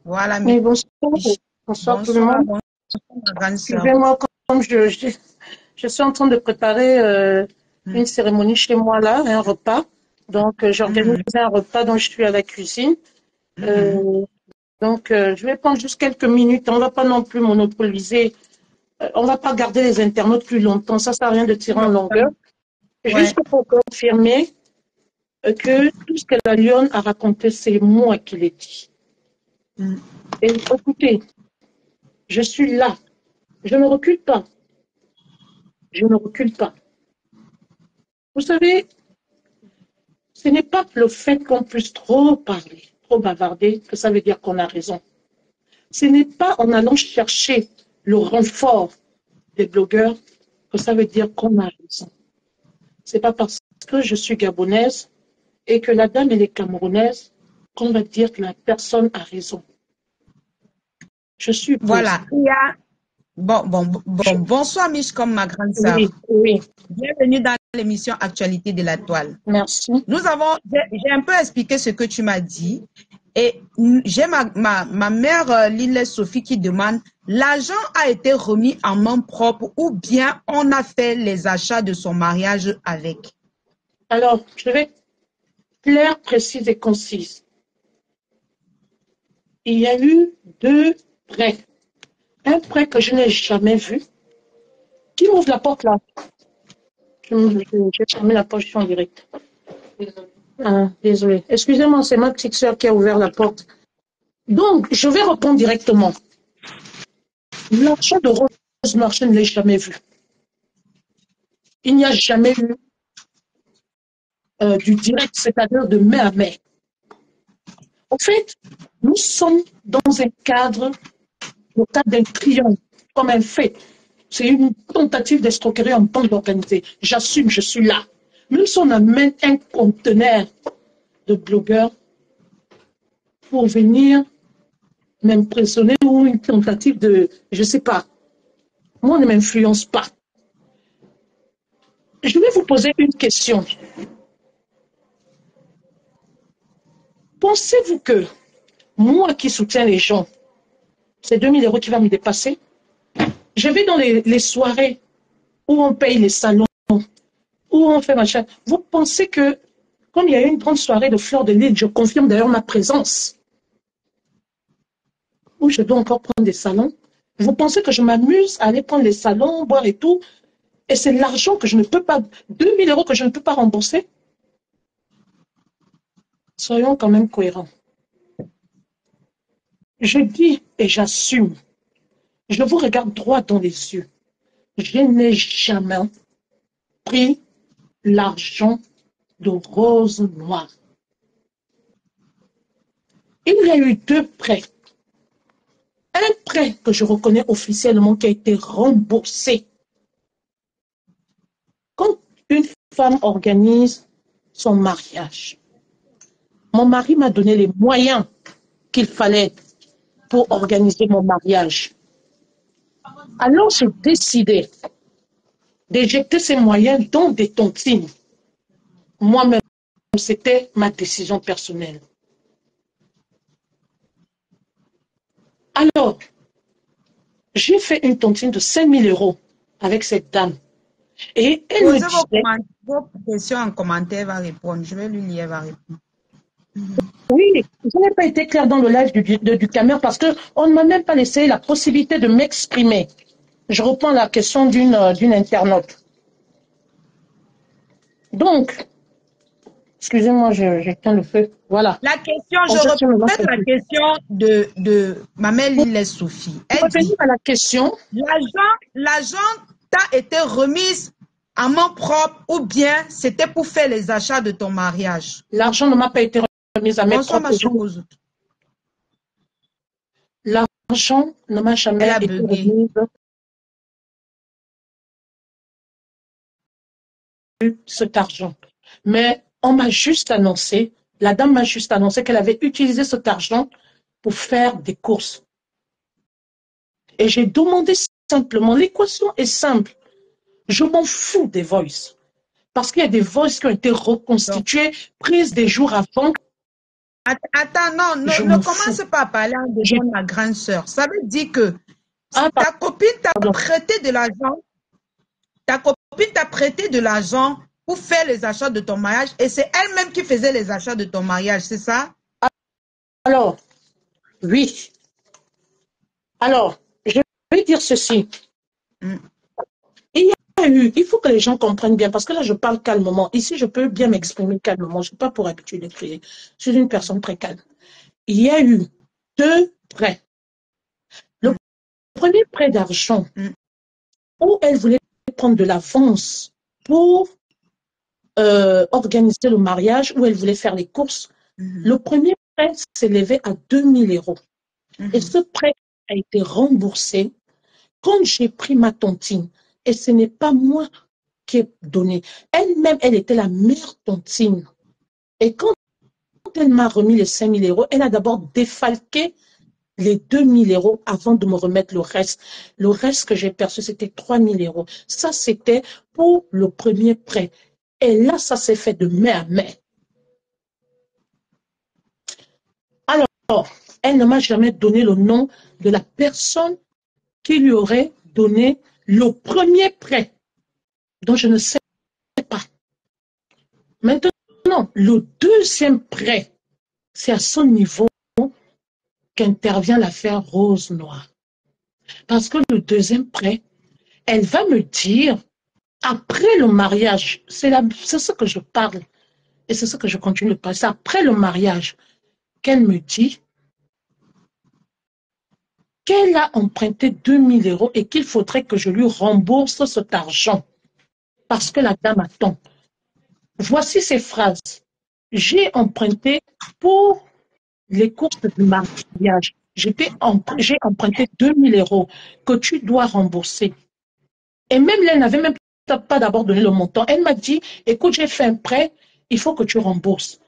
Voilà, Mais bonsoir, Mich. bonsoir tout le Bonsoir, monde. bonsoir, ma grande sœur. Excusez-moi, comme je suis en train de préparer Mm, une cérémonie chez moi là, un repas. Donc, j'organise mhm, un repas dont je suis à la cuisine. mhm. Euh, donc, je vais prendre juste quelques minutes. On ne va pas non plus monopoliser. On ne va pas garder les internautes plus longtemps. Ça ne sert à rien de tirer en longueur. Ouais. Juste pour confirmer que tout ce que la Lionne a raconté, c'est moi qui l'ai dit. Mm. Et écoutez, je suis là. Je ne recule pas. Je ne recule pas. Vous savez, ce n'est pas le fait qu'on puisse trop parler, trop bavarder, que ça veut dire qu'on a raison. Ce n'est pas en allant chercher le renfort des blogueurs que ça veut dire qu'on a raison. C'est pas parce que je suis gabonaise et que la dame elle est camerounaise qu'on va dire que la personne a raison. Je suis Voilà. posée. Il y a... Bonsoir, Mich, comme ma grande Oui, sœur. oui, Bienvenue dans l'émission Actualité de la toile. merci. J'ai un peu expliqué ce que tu m'as dit. Et j'ai ma mère, Lille Sophie, qui demande, l'argent a été remis en main propre ou bien on a fait les achats de son mariage avec? Alors, je vais être claire, précise et concise. Il y a eu deux prêts. Un prêt que je n'ai jamais vu. Qui m'ouvre la porte là? J'ai fermé la porte, je suis en direct. Ah, désolé. Excusez-moi, c'est ma petite sœur qui a ouvert la porte. Donc, je vais répondre directement. L'achat de Rose Marché ne l'ai jamais vu. Il n'y a jamais eu du direct, c'est-à-dire de mai à mai. En fait, nous sommes dans un cadre, le cadre d'un triomphe, comme un fait. C'est une tentative d'escroquerie en bande organisée. J'assume, je suis là. Même si on amène un conteneur de blogueurs pour venir m'impressionner ou une tentative de, je ne sais pas. Moi, on ne m'influence pas. Je vais vous poser une question. Pensez-vous que moi qui soutiens les gens, c'est 2000 € qui va me dépasser? Je vais dans les soirées où on paye les salons, où on fait machin. Vous pensez que, comme il y a eu une grande soirée de Fleur de Lys, je confirme d'ailleurs ma présence, où je dois encore prendre des salons, vous pensez que je m'amuse à aller prendre les salons, boire et tout, et c'est l'argent que je ne peux pas, 2000 € que je ne peux pas rembourser? Soyons quand même cohérents. Je dis et j'assume, je vous regarde droit dans les yeux. Je n'ai jamais pris l'argent de Rose Noire. Il y a eu 2 prêts. Un prêt que je reconnais officiellement qui a été remboursé. Quand une femme organise son mariage, mon mari m'a donné les moyens qu'il fallait pour organiser mon mariage. Alors j'ai décidé d'éjecter ces moyens dans des tontines. Moi-même, c'était ma décision personnelle. Alors, j'ai fait une tontine de 5000 € avec cette dame. Et elle me disait... Vos questions en commentaire, va répondre. Je vais lui lire, elle va répondre. Oui, je n'ai pas été clair dans le live du Camer parce qu'on ne m'a même pas laissé la possibilité de m'exprimer. Je reprends la question d'une internaute. Donc, excusez-moi, j'éteins le feu. Voilà. La question, je répète la question de Mamelle Sophie. Elle dit, à la question. L'argent t'a été remise à main propre ou bien c'était pour faire les achats de ton mariage? L'argent ne m'a pas été remis à main propre. L'argent ne m'a jamais été remis. Cet argent. Mais on m'a juste annoncé, la dame m'a juste annoncé qu'elle avait utilisé cet argent pour faire des courses. Et j'ai demandé simplement, l'équation est simple. Je m'en fous des voices. Parce qu'il y a des voices qui ont été reconstituées, prises des jours avant. Attends, non, ne commence pas à parler de ma grande sœur. Ça veut dire que ta copine t'a prêté de l'argent. Ta copine t'a prêté de l'argent pour faire les achats de ton mariage et c'est elle-même qui faisait les achats de ton mariage, c'est ça? Alors, oui. Alors, je vais dire ceci. Il faut que les gens comprennent bien, parce que là, je parle calmement. Ici, je peux bien m'exprimer calmement. Je n'ai pas pour habitude de crier. Je suis une personne très calme. Il y a eu 2 prêts. Le premier prêt d'argent, où elle voulait prendre de l'avance pour organiser le mariage, où elle voulait faire les courses. Le premier prêt s'élevait à 2000 €. Et ce prêt a été remboursé quand j'ai pris ma tontine. Et ce n'est pas moi qui ai donné. Elle-même, elle était la mère tontine. Et quand elle m'a remis les 5000 €, elle a d'abord défalqué les 2000 € avant de me remettre le reste. Le reste que j'ai perçu, c'était 3000 €. Ça, c'était pour le premier prêt. Et là, ça s'est fait de mai à mai. Alors, elle ne m'a jamais donné le nom de la personne qui lui aurait donné le premier prêt, dont je ne sais pas. Maintenant, le deuxième prêt, c'est à ce niveau qu'intervient l'affaire Rose Noire. Parce que le deuxième prêt, elle va me dire, après le mariage, c'est ce que je parle, et c'est ce que je continue de parler, c'est après le mariage qu'elle me dit qu'elle a emprunté 2000 € et qu'il faudrait que je lui rembourse cet argent parce que la dame attend. Voici ces phrases. J'ai emprunté pour les courses du mariage. J'ai emprunté 2000 € que tu dois rembourser. Et même là, elle n'avait même pas d'abord donné le montant. Elle m'a dit, écoute, j'ai fait un prêt, il faut que tu rembourses.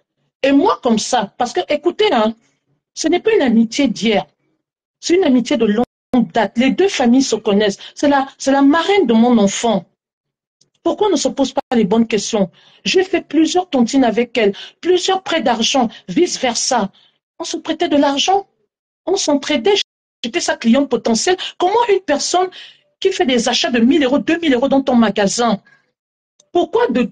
Et moi, comme ça, parce que, écoutez, hein, ce n'est pas une amitié d'hier, c'est une amitié de longue date. Les deux familles se connaissent. C'est la marraine de mon enfant. Pourquoi on ne se pose pas les bonnes questions? J'ai fait plusieurs tontines avec elle, plusieurs prêts d'argent, vice-versa. On se prêtait de l'argent, on s'entraidait. J'étais sa cliente potentielle. Comment une personne qui fait des achats de 1000 euros, 2000 euros dans ton magasin, pourquoi de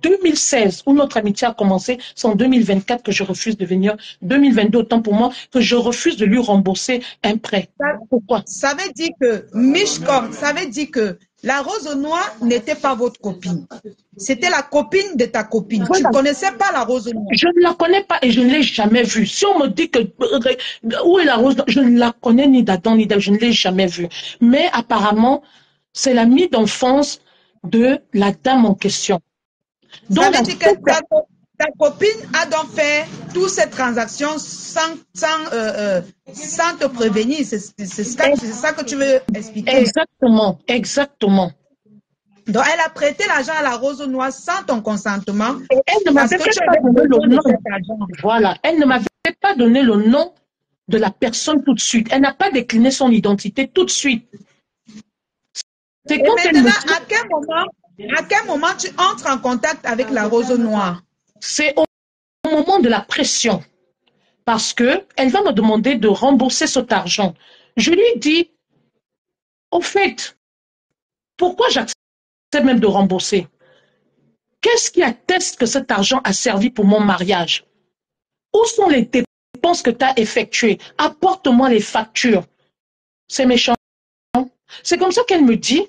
2016, où notre amitié a commencé, c'est en 2024 que je refuse de venir, 2022 autant pour moi, que je refuse de lui rembourser un prêt? Pourquoi? Ça veut dire que Mishcom, ça veut dire que la Rose Noire n'était pas votre copine. C'était la copine de ta copine. Voilà. Tu ne connaissais pas la Rose Noire. Je ne la connais pas et je ne l'ai jamais vue. Si on me dit que où est la Rose Noire, je ne la connais ni d'Adam ni d'Ève, je ne l'ai jamais vue. Mais apparemment, c'est l'amie d'enfance de la dame en question. Donc, ça veut dire que ta copine a donc fait toutes ces transactions sans te prévenir. C'est ça que tu veux expliquer. Exactement, exactement. Donc, elle a prêté l'argent à la Rose Noire sans ton consentement. Et elle ne m'avait pas donné le nom. Voilà, elle ne m'avait pas donné le nom de la personne tout de suite. Elle n'a pas décliné son identité tout de suite. Et maintenant, à quel moment tu entres en contact avec la Rose Noire? C'est au moment de la pression. Parce qu'elle va me demander de rembourser cet argent. Je lui dis, au fait, pourquoi j'accepte même de rembourser? Qu'est-ce qui atteste que cet argent a servi pour mon mariage? Où sont les dépenses que tu as effectuées? Apporte-moi les factures. C'est méchant. C'est comme ça qu'elle me dit,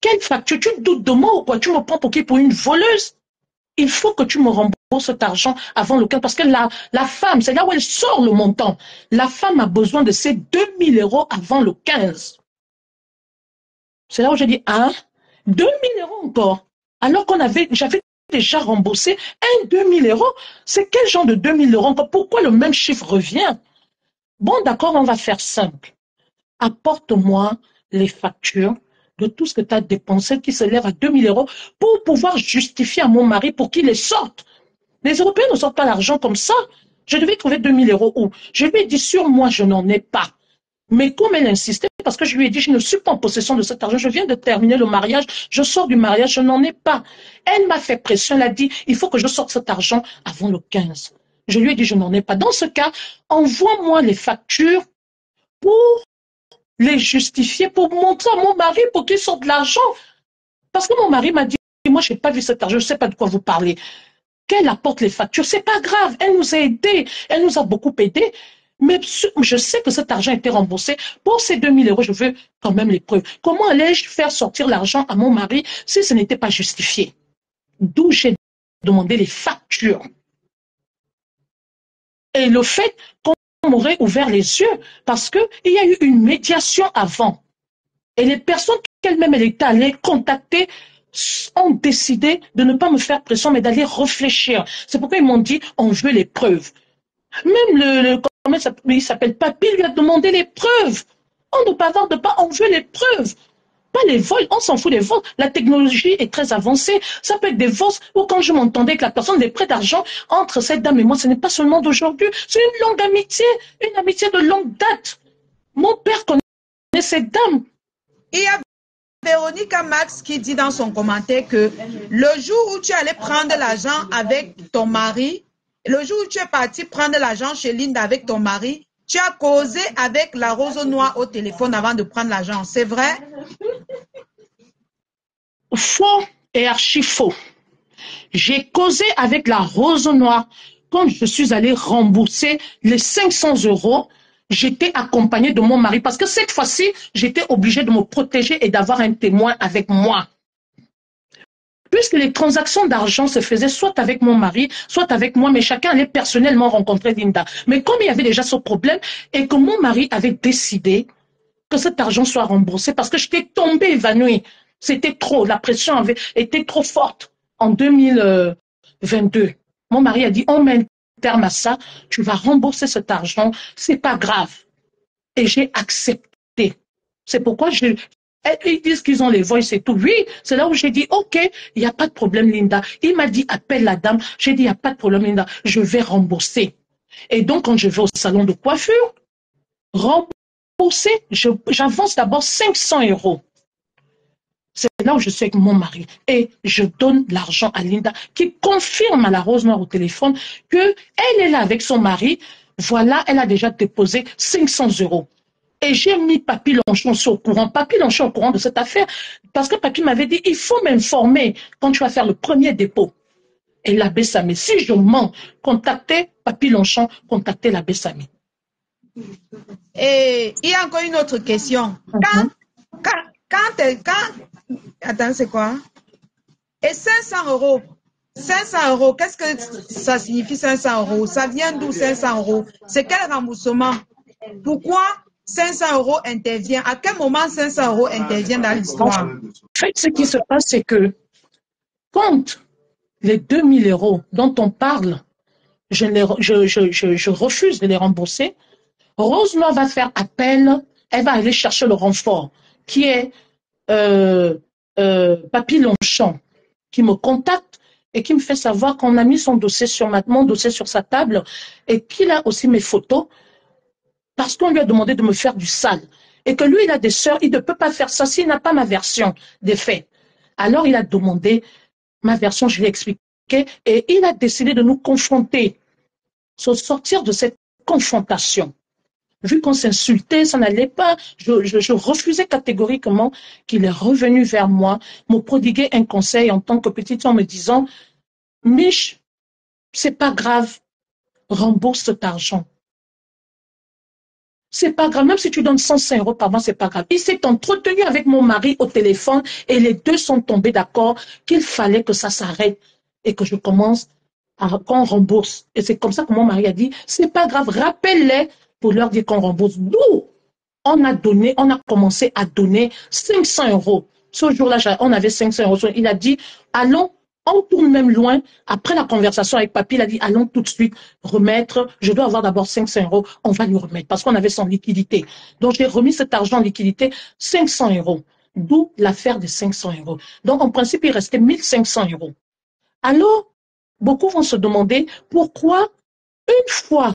quelle facture? Tu doutes de moi ou quoi? Tu me prends pour une voleuse? Il faut que tu me rembourses cet argent avant le 15, parce que la femme, c'est là où elle sort le montant. La femme a besoin de ces 2000 euros avant le 15. C'est là où j'ai dit, hein? 2000 euros encore? Alors j'avais déjà remboursé 2000 euros. C'est quel genre de 2000 euros encore? Pourquoi le même chiffre revient? Bon, d'accord, on va faire simple. Apporte-moi les factures de tout ce que tu as dépensé qui s'élève à 2000 euros pour pouvoir justifier à mon mari pour qu'il les sorte. Les Européens ne sortent pas l'argent comme ça. Je devais trouver 2000 euros où? Je lui ai dit, sur moi, je n'en ai pas. Mais comme elle insistait, parce que je lui ai dit, je ne suis pas en possession de cet argent, je viens de terminer le mariage, je sors du mariage, je n'en ai pas. Elle m'a fait pression, elle a dit, il faut que je sorte cet argent avant le 15. Je lui ai dit, je n'en ai pas. Dans ce cas, envoie-moi les factures pour les justifier, pour montrer à mon mari pour qu'il sorte de l'argent. Parce que mon mari m'a dit, moi, je n'ai pas vu cet argent, je ne sais pas de quoi vous parlez. Qu'elle apporte les factures, c'est pas grave, elle nous a aidés, elle nous a beaucoup aidés, mais je sais que cet argent a été remboursé. Pour ces 2000 euros, je veux quand même les preuves. Comment allais-je faire sortir l'argent à mon mari si ce n'était pas justifié? D'où j'ai demandé les factures. Et le fait qu'on m'aurait ouvert les yeux, parce qu'il y a eu une médiation avant. Et les personnes qu'elle-même elle était allée contacter ont décidé de ne pas me faire pression, mais d'aller réfléchir. C'est pourquoi ils m'ont dit, on veut les preuves. Même comment il s'appelle, Papy lui a demandé les preuves. On ne bavarde pas, on veut les preuves. Pas les vols, on s'en fout des vols. La technologie est très avancée. Ça peut être des vols ou quand je m'entendais que la personne des prêts d'argent entre cette dame et moi, ce n'est pas seulement d'aujourd'hui. C'est une longue amitié, une amitié de longue date. Mon père connaît cette dame. Il y a Véronica Max qui dit dans son commentaire que le jour où tu allais prendre l'argent avec ton mari, le jour où tu es parti prendre l'argent chez Linda avec ton mari, tu as causé avec la Rose Noire au téléphone avant de prendre l'argent. C'est vrai? Faux et archi faux. J'ai causé avec la Rose Noire quand je suis allée rembourser les 500 euros. J'étais accompagnée de mon mari parce que cette fois-ci, j'étais obligée de me protéger et d'avoir un témoin avec moi. Puisque les transactions d'argent se faisaient soit avec mon mari, soit avec moi, mais chacun allait personnellement rencontrer Linda. Mais comme il y avait déjà ce problème et que mon mari avait décidé que cet argent soit remboursé parce que j'étais tombée évanouie. C'était trop, la pression avait été trop forte en 2022. Mon mari a dit, on met un terme à ça, tu vas rembourser cet argent, c'est pas grave. Et j'ai accepté. C'est pourquoi Et ils disent qu'ils ont les voices et tout. Oui, c'est là où j'ai dit, OK, il n'y a pas de problème, Linda. Il m'a dit, appelle la dame. J'ai dit, il n'y a pas de problème, Linda. Je vais rembourser. Et donc, quand je vais au salon de coiffure, rembourser, j'avance d'abord 500 €. C'est là où je suis avec mon mari. Et je donne l'argent à Linda, qui confirme à la Rose Noire au téléphone qu'elle est là avec son mari. Voilà, elle a déjà déposé 500 €. Et j'ai mis Papy Lonchon au courant. Papy Lonchon au courant de cette affaire. Parce que Papy m'avait dit, il faut m'informer quand tu vas faire le premier dépôt. Et l'abbé Sami, si je mens, contactez Papy Lonchon, contactez l'abbé Sami. Et il y a encore une autre question. Attends, c'est quoi? Et 500 €. 500 €, qu'est-ce que ça signifie 500 €? Ça vient d'où 500 €? C'est quel remboursement? Pourquoi 500 € intervient? À quel moment 500 € intervient dans l'histoire? En fait, ce qui se passe, c'est que quand les 2000 € dont on parle, je refuse de les rembourser, Rose Noire va faire appel, elle va aller chercher le renfort, qui est Papy Lonchon, qui me contacte et qui me fait savoir qu'on a mis mon dossier sur sa table et qu'il a aussi mes photos parce qu'on lui a demandé de me faire du sale et que lui, il a des sœurs, il ne peut pas faire ça s'il n'a pas ma version des faits. Alors, il a demandé ma version, je lui ai expliqué et il a décidé de nous confronter, se sortir de cette confrontation. Vu qu'on s'insultait, ça n'allait pas, je refusais catégoriquement qu'il est revenu vers moi, me prodiguer un conseil en tant que petite en me disant « Mich, c'est pas grave, rembourse cet argent. C'est pas grave, même si tu donnes 105 € par mois, c'est pas grave. » Il s'est entretenu avec mon mari au téléphone et les deux sont tombés d'accord qu'il fallait que ça s'arrête et que je commence qu'on rembourse. Et c'est comme ça que mon mari a dit « C'est pas grave, rappelle-les pour leur dire qu'on rembourse. » D'où on a commencé à donner 500 €. Ce jour-là, on avait 500 €. Il a dit, allons, on tourne même loin. Après la conversation avec Papy, il a dit, allons tout de suite remettre. Je dois avoir d'abord 500 €. On va lui remettre parce qu'on avait son liquidité. Donc, j'ai remis cet argent en liquidité, 500 €. D'où l'affaire des 500 €. Donc, en principe, il restait 1500 €. Alors, beaucoup vont se demander pourquoi, une fois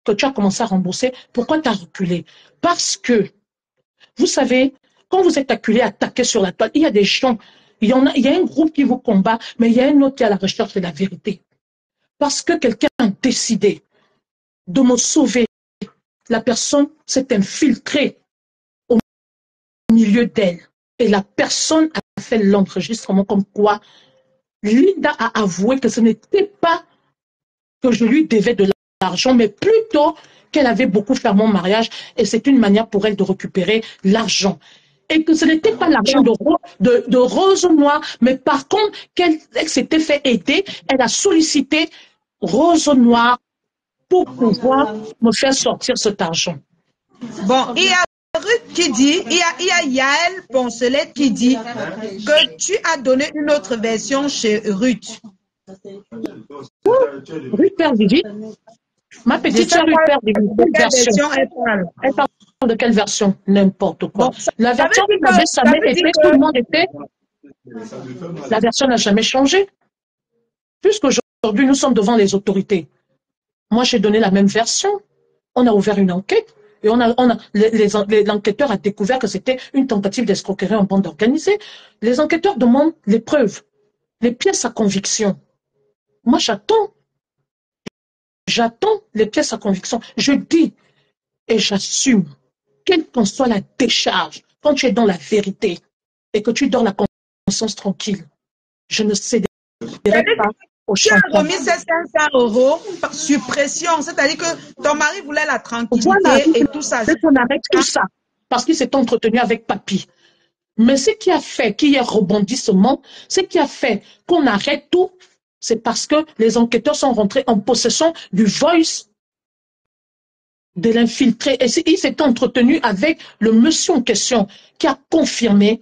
que tu as commencé à rembourser, pourquoi tu as reculé? Parce que, vous savez, quand vous êtes acculé, attaqué sur la toile, il y a des gens, il y a un groupe qui vous combat, mais il y a un autre qui est à la recherche de la vérité. Parce que quelqu'un a décidé de me sauver. La personne s'est infiltrée au milieu d'elle. Et la personne a fait l'enregistrement comme quoi Linda a avoué que ce n'était pas que je lui devais de l'argent, mais plutôt qu'elle avait beaucoup fait mon mariage et c'est une manière pour elle de récupérer l'argent. Et que ce n'était pas l'argent de Rose Noire, mais par contre, qu'elle s'était fait aider, elle a sollicité Rose Noire pour pouvoir me faire sortir cet argent. Bon, il y a Ruth qui dit, il y a Yael Poncelet qui dit que tu as donné une autre version chez Ruth. Ruth Père Vivi, ma petite soeur Ruth Père Vivi, quelle version elle parle? Elle parle de quelle version? N'importe quoi. Bon, la version que avait Samé était, tout le monde était. La version n'a jamais changé. Puisqu'aujourd'hui, nous sommes devant les autorités. Moi, j'ai donné la même version. On a ouvert une enquête et l'enquêteur a découvert que c'était une tentative d'escroquerie en bande organisée. Les enquêteurs demandent les preuves, les pièces à conviction. Moi, j'attends les pièces à conviction. Je dis et j'assume, quelle qu'en soit la décharge, quand tu es dans la vérité et que tu dors la conscience tranquille, je ne céderai pas au chantage. Tu as remis ces 500 € par suppression, c'est-à-dire que ton mari voulait la tranquillité voilà, et tout ça. On arrête tout ça parce qu'il s'est entretenu avec Papy. Mais ce qui a fait qu'il y ait rebondissement, ce qui a fait qu'on arrête tout, c'est parce que les enquêteurs sont rentrés en possession du voice de l'infiltré. Et il s'est entretenu avec le monsieur en question qui a confirmé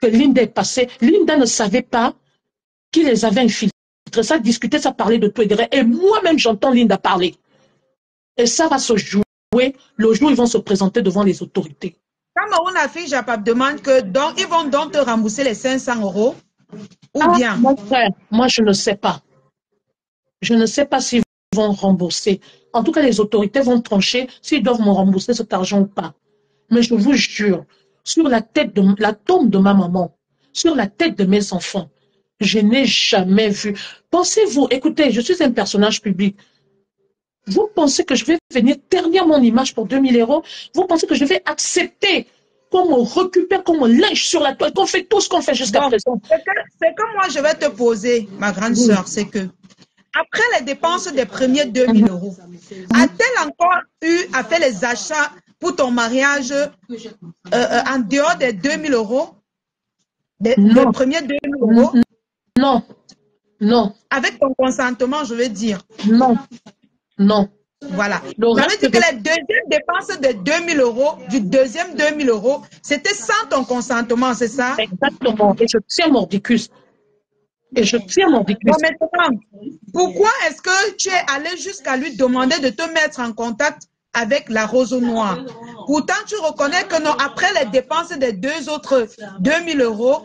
que Linda est passée. Linda ne savait pas qui les avait infiltrés. Ça discutait, ça parlait de tout et de rien. Et moi-même, j'entends Linda parler. Et ça va se jouer le jour où ils vont se présenter devant les autorités. Cameroun Afrique Japap demande que donc ils vont donc te rembourser les 500 € ou bien. Mon frère, moi je ne sais pas. Je ne sais pas s'ils vont rembourser. En tout cas, les autorités vont trancher s'ils doivent me rembourser cet argent ou pas. Mais je vous jure, sur la tête de la tombe de ma maman, sur la tête de mes enfants, je n'ai jamais vu. Pensez-vous, écoutez, je suis un personnage public. Vous pensez que je vais venir ternir mon image pour 2000 €? Vous pensez que je vais accepter qu'on me récupère, qu'on me lynche sur la toile, qu'on fait tout ce qu'on fait jusqu'à présent? C'est que moi je vais te poser, ma grande sœur, c'est que après les dépenses des premiers 2000 €, a-t-elle encore eu à faire les achats pour ton mariage en dehors des 2000 €? Les premiers 2000 €? Non, non. Avec ton consentement, je veux dire. Non, non. Voilà. Ça veut dire que les deuxièmes dépenses de 2000 €, du deuxième 2000 €, c'était sans ton consentement, c'est ça? Exactement. Et je tiens mordicus. Et je tiens mordicus. Bon, maintenant, pourquoi est-ce que tu es allé jusqu'à lui demander de te mettre en contact avec la Rose Noire? Pourtant, tu reconnais que non, après les dépenses des deux autres 2000 €,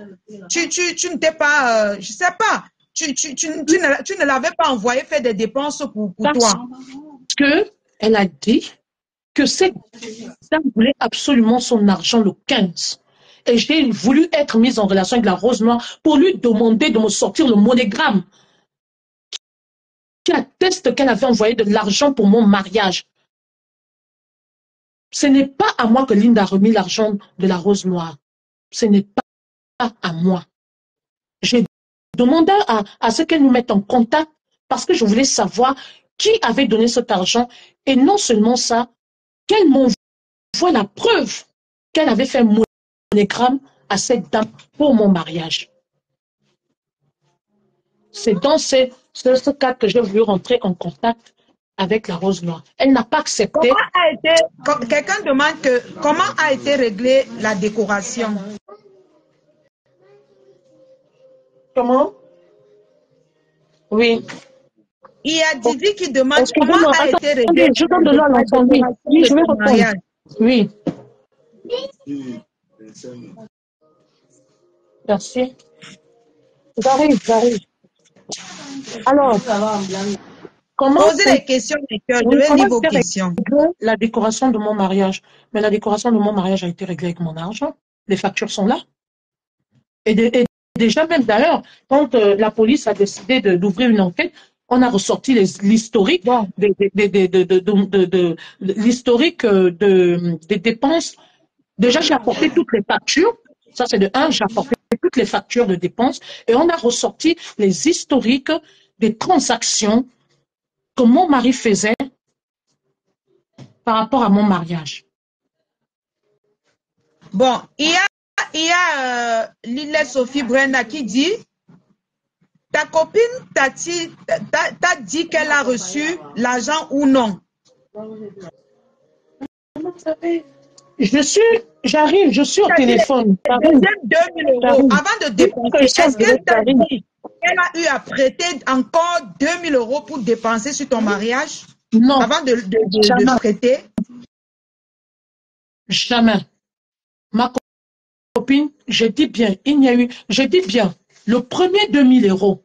tu ne t'es pas, je sais pas, tu ne l'avais pas envoyé faire des dépenses pour toi. Parce qu'elle a dit que cette dame voulait absolument son argent le 15. Et j'ai voulu être mise en relation avec la Rose Noire pour lui demander de me sortir le monogramme qui atteste qu'elle avait envoyé de l'argent pour mon mariage. Ce n'est pas à moi que Linda a remis l'argent de la Rose Noire. Ce n'est pas à moi. J'ai demandé à ce qu'elle nous mette en contact parce que je voulais savoir qui avait donné cet argent. Et non seulement ça, qu'elle m'envoie la preuve qu'elle avait fait un monogramme à cette dame pour mon mariage. C'est dans ce cas que j'ai voulu rentrer en contact avec la Rose Noire. Elle n'a pas accepté. Quelqu'un demande comment a été réglée la décoration? Comment? Oui. Il y a Didi qui demande comment a été réglée. Je donne de l'eau à l'enfant. Oui, je vais répondre. Oui. Merci. J'arrive. Alors, comment posez les questions, je vais lire vos questions. La décoration de mon mariage. Mais la décoration de mon mariage a été réglée avec mon argent. Les factures sont là. Et déjà même d'ailleurs, quand la police a décidé d'ouvrir une enquête, on a ressorti l'historique des dépenses. Déjà, j'ai apporté toutes les factures. Ça, c'est de 1, j'ai apporté toutes les factures de dépenses. Et on a ressorti les historiques des transactions que mon mari faisait par rapport à mon mariage. Bon, il y a Lila Sophie Brenda qui dit ta copine t'a dit qu'elle a reçu l'argent ou non? J'arrive, je suis au téléphone. Deuxième 2000 €. Avant de dépenser, est-ce qu'elle t'a dit qu'elle a eu à prêter encore 2000 € pour dépenser sur ton mariage? Non. Avant de prêter? Jamais. Ma copine, je dis bien, le premier 2000 €,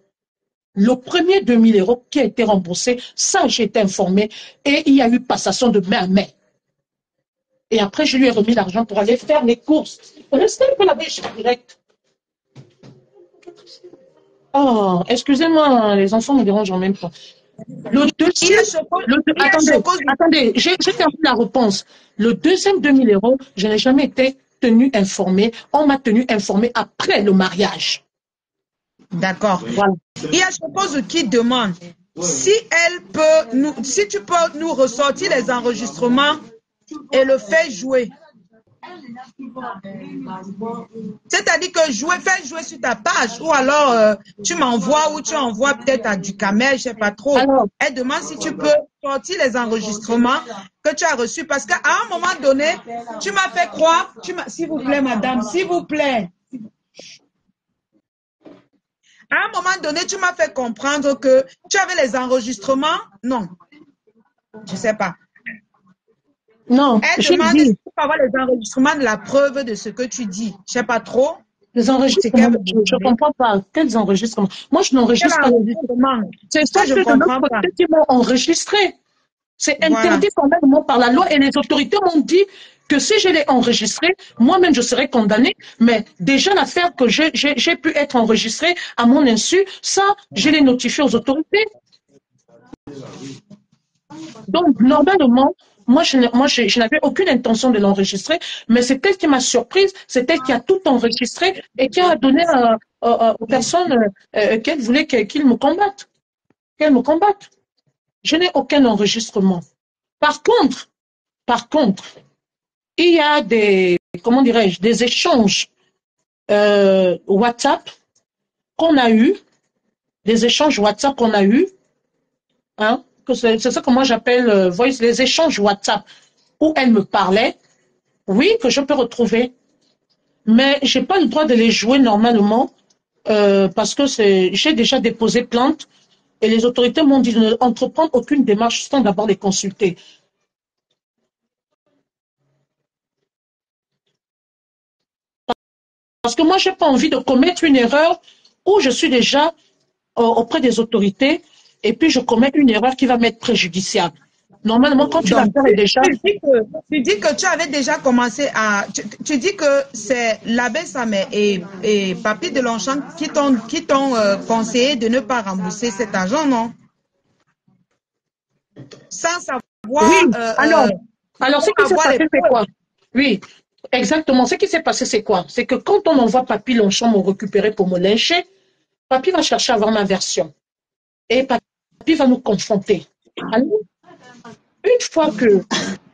le premier 2000 € qui a été remboursé, ça j'ai été informé et il y a eu passation de main à main. Et après, je lui ai remis l'argent pour aller faire les courses. Restez un peu la bêche directe. Oh, excusez-moi, les enfants me dérangent en même temps. Attendez, j'ai terminé la réponse. Le deuxième 2000 €, je n'ai jamais été tenue informée. On m'a tenue informée après le mariage. D'accord. Voilà. Il y a Chopose qui demande si tu peux nous ressortir les enregistrements et le faire jouer. C'est-à-dire que faire jouer sur ta page ou alors tu m'envoies ou tu envoies peut-être à du Camel, je ne sais pas trop. Alors, elle demande si tu peux sortir les enregistrements que tu as reçus parce qu'à un moment donné, tu m'as fait croire, s'il vous plaît madame, s'il vous plaît. À un moment donné, tu m'as fait comprendre que tu avais les enregistrements. Non, je ne sais pas. Non, elle demande si peux avoir les enregistrements de la preuve de ce que tu dis. Je sais pas trop. Les C'est quel enregistrements, je ne comprends pas. Quels enregistrements? Moi, je n'enregistre pas. enregistrement? C'est Ça, ça je que de l'autre comprends pas. côté, qui m'ont enregistré. C'est Voilà. interdit formellement par la loi et les autorités m'ont dit que si je l'ai enregistré, moi-même je serais condamnée. Mais déjà l'affaire que j'ai pu être enregistrée à mon insu, ça, je l'ai notifié aux autorités. Donc normalement, moi je n'avais aucune intention de l'enregistrer, mais c'est elle qui m'a surprise, c'est elle qui a tout enregistré et qui a donné aux personnes qu'elle voulait qu'ils me combattent. Qu'elles me combattent. Je n'ai aucun enregistrement. Par contre, il y a des, comment dirais-je, des échanges WhatsApp qu'on a eu, des échanges WhatsApp qu'on a eu, hein, que c'est ça que moi j'appelle voice, les échanges WhatsApp où elle me parlait, oui, que je peux retrouver, mais j'ai pas le droit de les jouer normalement parce que j'ai déjà déposé plainte et les autorités m'ont dit de n'entreprendre aucune démarche sans d'abord les consulter. Parce que moi, j'ai pas envie de commettre une erreur où je suis déjà auprès des autorités et puis je commets une erreur qui va m'être préjudiciable. Normalement, quand tu Donc, l'affaire est déjà... tu dis que tu avais déjà commencé à... Tu dis que c'est l'abbé Samé et Papy de Longchamp qui t'ont conseillé de ne pas rembourser cet argent, non? Sans Oui, savoir... alors ce qui s'est avoir les passé, c'est preuves. quoi? Oui, exactement. Ce qui s'est passé, c'est quoi? C'est que quand on envoie Papy Longchamp me récupérer pour me lyncher, Papy va chercher à avoir ma version. Et Papy va nous confronter. Alors, une fois que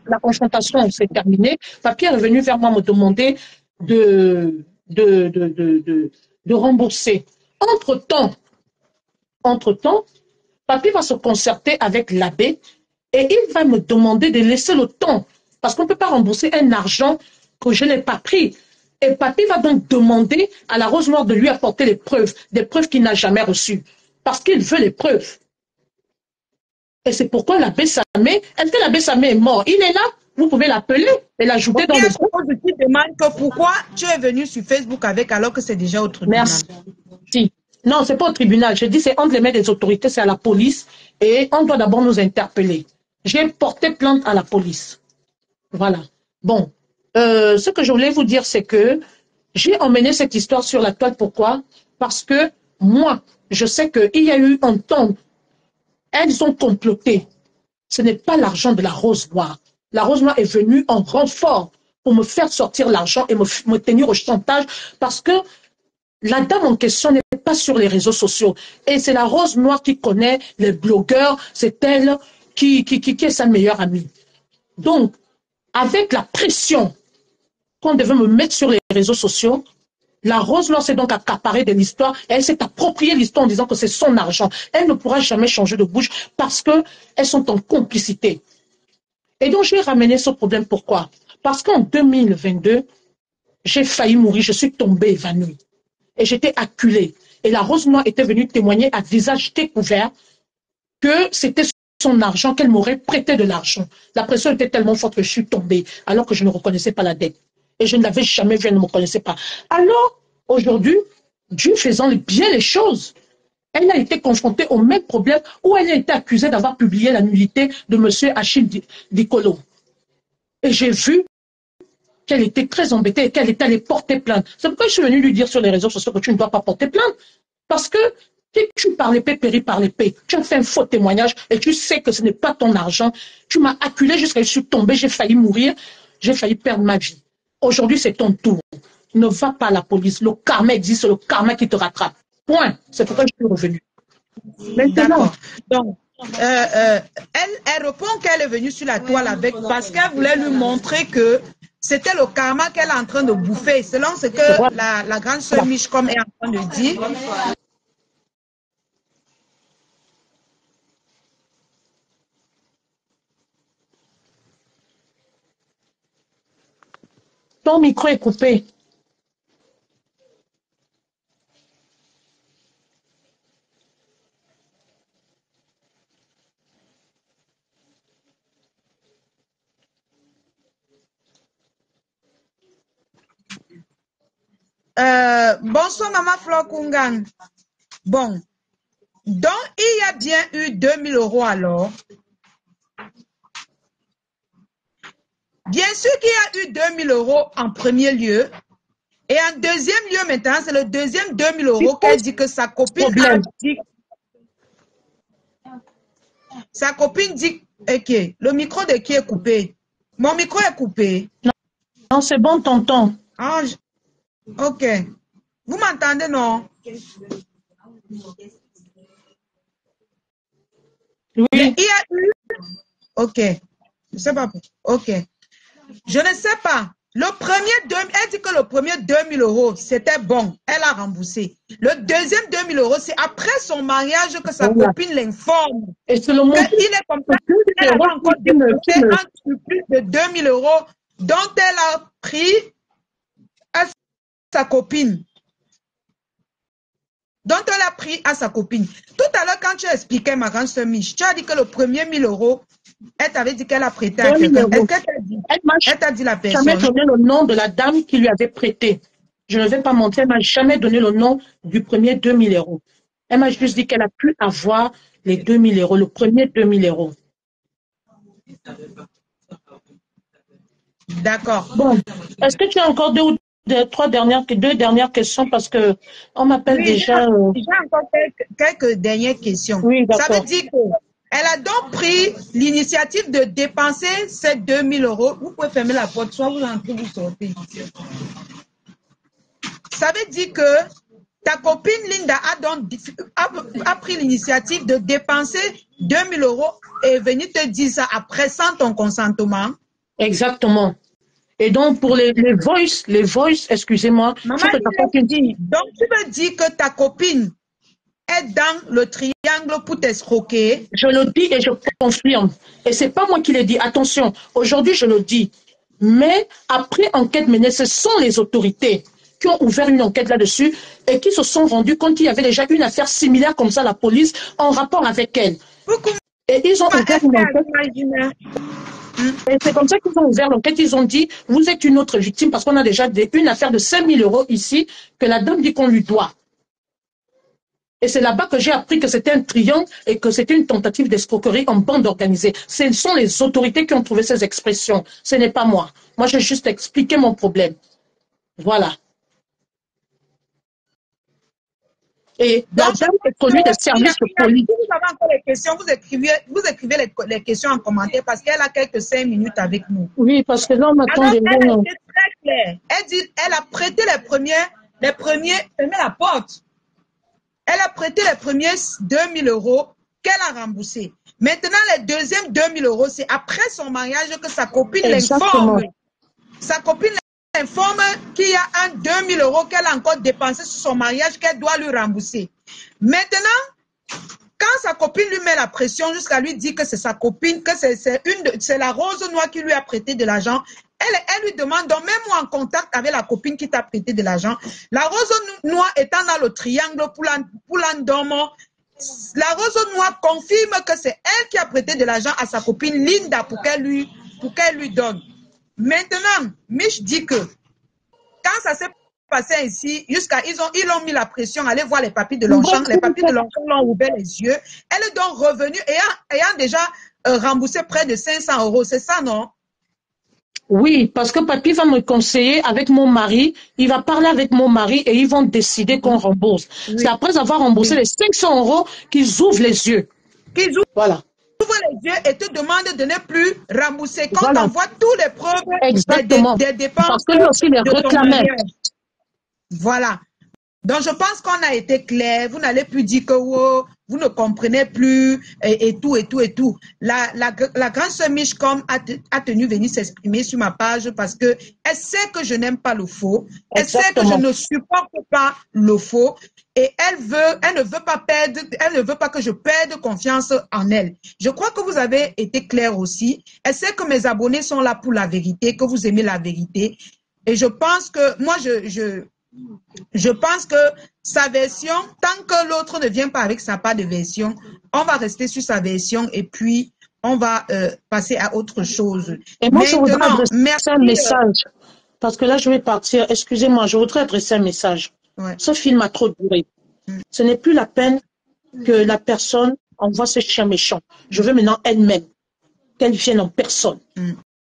la confrontation s'est terminée, Papy est revenu vers moi me demander de, de rembourser. Entre-temps, Papy va se concerter avec l'abbé et il va me demander de laisser le temps parce qu'on ne peut pas rembourser un argent que je n'ai pas pris. Et Papy va donc demander à la Rose Noire de lui apporter les preuves, des preuves qu'il n'a jamais reçues parce qu'il veut les preuves. Et c'est pourquoi l'abbé Samé, est-ce que l'abbé Samé est mort? Il est là, vous pouvez l'appeler et l'ajouter dans le groupe. Je te demande que pourquoi tu es venu sur Facebook avec alors que c'est déjà au tribunal. Merci. Non, c'est pas au tribunal. Je dis c'est entre les mains des autorités, c'est à la police et on doit d'abord nous interpeller. J'ai porté plainte à la police. Voilà. Bon, ce que je voulais vous dire, c'est que j'ai emmené cette histoire sur la toile. Pourquoi? Parce que moi, je sais qu'il y a eu un temps, elles ont comploté. Ce n'est pas l'argent de la Rose Noire. La Rose Noire est venue en renfort pour me faire sortir l'argent et me tenir au chantage parce que la dame en question n'est pas sur les réseaux sociaux. Et c'est la Rose Noire qui connaît les blogueurs, c'est elle qui est sa meilleure amie. Donc, avec la pression qu'on devait me mettre sur les réseaux sociaux, la Rose Noire s'est donc accaparée de l'histoire et elle s'est appropriée l'histoire en disant que c'est son argent. Elle ne pourra jamais changer de bouche parce qu'elles sont en complicité. Et donc, j'ai ramené ce problème. Pourquoi? Parce qu'en 2022, j'ai failli mourir, je suis tombée évanouie. Et j'étais acculée. Et la Rose Noire était venue témoigner à visage découvert que c'était son argent, qu'elle m'aurait prêté de l'argent. La pression était tellement forte que je suis tombée, alors que je ne reconnaissais pas la dette. Et je ne l'avais jamais vue, elle ne me connaissait pas. Alors, aujourd'hui, Dieu faisant bien les choses, elle a été confrontée au même problème où elle a été accusée d'avoir publié la nullité de M. Achille Dicolo. Et j'ai vu qu'elle était très embêtée et qu'elle était allée porter plainte. C'est pourquoi je suis venue lui dire sur les réseaux sociaux que tu ne dois pas porter plainte. Parce que si tu par l'épée, péris par l'épée, tu as fait un faux témoignage et tu sais que ce n'est pas ton argent. Tu m'as acculé jusqu'à ce que je suis tombée, j'ai failli mourir, j'ai failli perdre ma vie. Aujourd'hui, c'est ton tour. Ne va pas à la police. Le karma existe, c'est le karma qui te rattrape. Point. C'est pourquoi je suis revenue. Maintenant, donc, elle répond qu'elle est venue sur la toile avec parce qu'elle voulait lui montrer que c'était le karma qu'elle est en train de bouffer. Selon ce que la grande sœur Michcom est en train de dire. ton micro est coupé. Bonsoir, Maman Flor Kungan. Bon. Donc, il y a bien eu 2000 € alors. Bien sûr qu'il y a eu 2000 € en premier lieu. Et en deuxième lieu, maintenant, c'est le deuxième 2000 € qu'elle dit que sa copine a dit. Sa copine dit, ok, le micro de qui est coupé? Mon micro est coupé. Non, c'est bon, tonton. Ah, ok. Vous m'entendez, non? Oui. Il y a eu. Ok. Je ne sais pas. Ok. Je ne sais pas. Le premier, elle dit que le premier 2000 € c'était bon. Elle a remboursé. Le deuxième 2000 € c'est après son mariage que sa copine l'informe. Et c'est le montant. Il est comme ça. Elle a encore dépensé un surplus de 2000 € dont elle a pris à sa copine. Dont elle a pris à sa copine. Tout à l'heure, quand tu expliquais, ma grande sœur Mich, tu as dit que le premier 1000 €, elle t'avait dit qu'elle a prêté à quelqu'un. Est-ce qu'elle t'a dit? Elle t'a dit la personne. Elle m'a jamais donné le nom de la dame qui lui avait prêté. Je ne vais pas mentir, elle m'a jamais donné le nom du premier 2000 €. Elle m'a juste dit qu'elle a pu avoir les 2000 €, le premier 2000 €. D'accord. Bon, est-ce que tu as encore deux dernières questions parce que on m'appelle déjà. J'ai encore quelques dernières questions. Oui, ça veut dire qu'elle a donc pris l'initiative de dépenser ces 2000 €. Vous pouvez fermer la porte, soit vous entrez, vous sortez. Ça veut dire que ta copine Linda a pris l'initiative de dépenser 2000 € et est venue te dire ça après sans ton consentement. Exactement. Et donc, pour les voice, excusez-moi. Maman, donc, tu veux dire que ta copine est dans le triangle pour t'escroquer? Je le dis et je confirme. Et c'est pas moi qui l'ai dit. Attention, aujourd'hui, je le dis. Mais après enquête menée, ce sont les autorités qui ont ouvert une enquête là-dessus et qui se sont rendus compte qu'il y avait déjà une affaire similaire comme ça, la police, en rapport avec elle. Et ils ont ouvert une enquête. Et c'est comme ça qu'ils ont ouvert l'enquête. Ils ont dit, vous êtes une autre victime parce qu'on a déjà une affaire de 5000 € ici que la dame dit qu'on lui doit. Et c'est là-bas que j'ai appris que c'était un triangle et que c'était une tentative d'escroquerie en bande organisée. Ce sont les autorités qui ont trouvé ces expressions. Ce n'est pas moi. Moi, j'ai juste expliqué mon problème. Voilà. Et la dame est connue des services de police. Si vous avez encore des questions, vous écrivez les questions en commentaire parce qu'elle a quelques 5 minutes avec nous. Oui, parce que là, on m'attend des elle a été très claire. Elle dit, elle a prêté les premiers, fermez la porte. Elle a prêté les premiers 2000 € qu'elle a remboursés. Maintenant, les deuxièmes 2000 € c'est après son mariage que sa copine l'informe. Sa copine informe qu'il y a un 2000 € qu'elle a encore dépensé sur son mariage qu'elle doit lui rembourser. Maintenant, quand sa copine lui met la pression jusqu'à lui dire que c'est sa copine, que c'est la Rose Noire qui lui a prêté de l'argent, elle lui demande, donc mets-moi en contact avec la copine qui t'a prêté de l'argent. La Rose Noire étant dans le triangle pour l'endormant, la Rose Noire confirme que c'est elle qui a prêté de l'argent à sa copine Linda pour qu'elle lui donne. Maintenant, Mich dit que quand ça s'est passé ici, ils ont mis la pression, aller voir les papiers de Longchamp. Les papiers de Longchamp l'ont ouvert les yeux. Elle est donc revenue ayant déjà remboursé près de 500 €. C'est ça, non? Oui, parce que papy va me conseiller avec mon mari. Il va parler avec mon mari et ils vont décider qu'on rembourse. Oui. C'est après avoir remboursé les 500 € qu'ils ouvrent les yeux. Voilà. Ouvre les yeux et te demande de ne plus rembourser quand on voit tous les preuves des dépenses. Parce que lui aussi les réclamait. Voilà. Donc je pense qu'on a été clair. Vous n'allez plus dire que oh, vous ne comprenez plus et tout. La grande sœur Mich a tenu venir s'exprimer sur ma page parce que elle sait que je n'aime pas le faux. Elle sait que je ne supporte pas le faux. Et elle ne veut pas que je perde confiance en elle. Je crois que vous avez été clair aussi. Elle sait que mes abonnés sont là pour la vérité, que vous aimez la vérité. Et je pense que, moi, je pense que sa version, tant que l'autre ne vient pas avec sa part de version, on va rester sur sa version et puis on va passer à autre chose. Et moi, je voudrais adresser un message. Parce que là, je vais partir. Excusez-moi, je voudrais adresser un message. Ouais. Ce film a trop duré. Ce n'est plus la peine que la personne envoie ce chien méchant. Je veux maintenant elle-même qu'elle vienne en personne.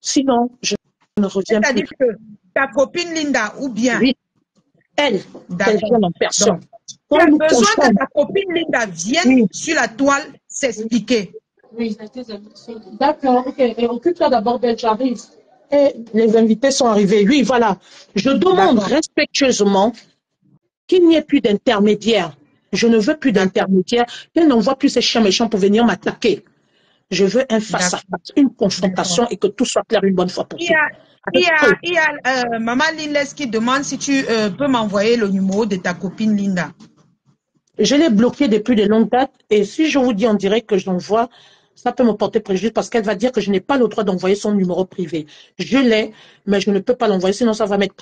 Sinon, je ne reviens plus. C'est-à-dire que ta copine Linda, ou bien... Oui, qu'elle vienne en personne. Tu as besoin que ta copine Linda vienne sur la toile s'expliquer. Oui, d'accord, ok. Et occupe-toi d'abord d'elle, j'arrive. Et les invités sont arrivés. Oui, voilà. Je demande respectueusement qu'il n'y ait plus d'intermédiaire. Je ne veux plus d'intermédiaire. Qu'elle n'envoie plus ces chiens méchants pour venir m'attaquer. Je veux un face-à-face, une confrontation et que tout soit clair une bonne fois pour toutes. Il y a Maman Linles qui demande si tu peux m'envoyer le numéro de ta copine Linda. Je l'ai bloqué depuis de longues dates et si je vous dis en direct que je l'envoie, ça peut me porter préjudice parce qu'elle va dire que je n'ai pas le droit d'envoyer son numéro privé. Je l'ai, mais je ne peux pas l'envoyer, sinon ça va m'être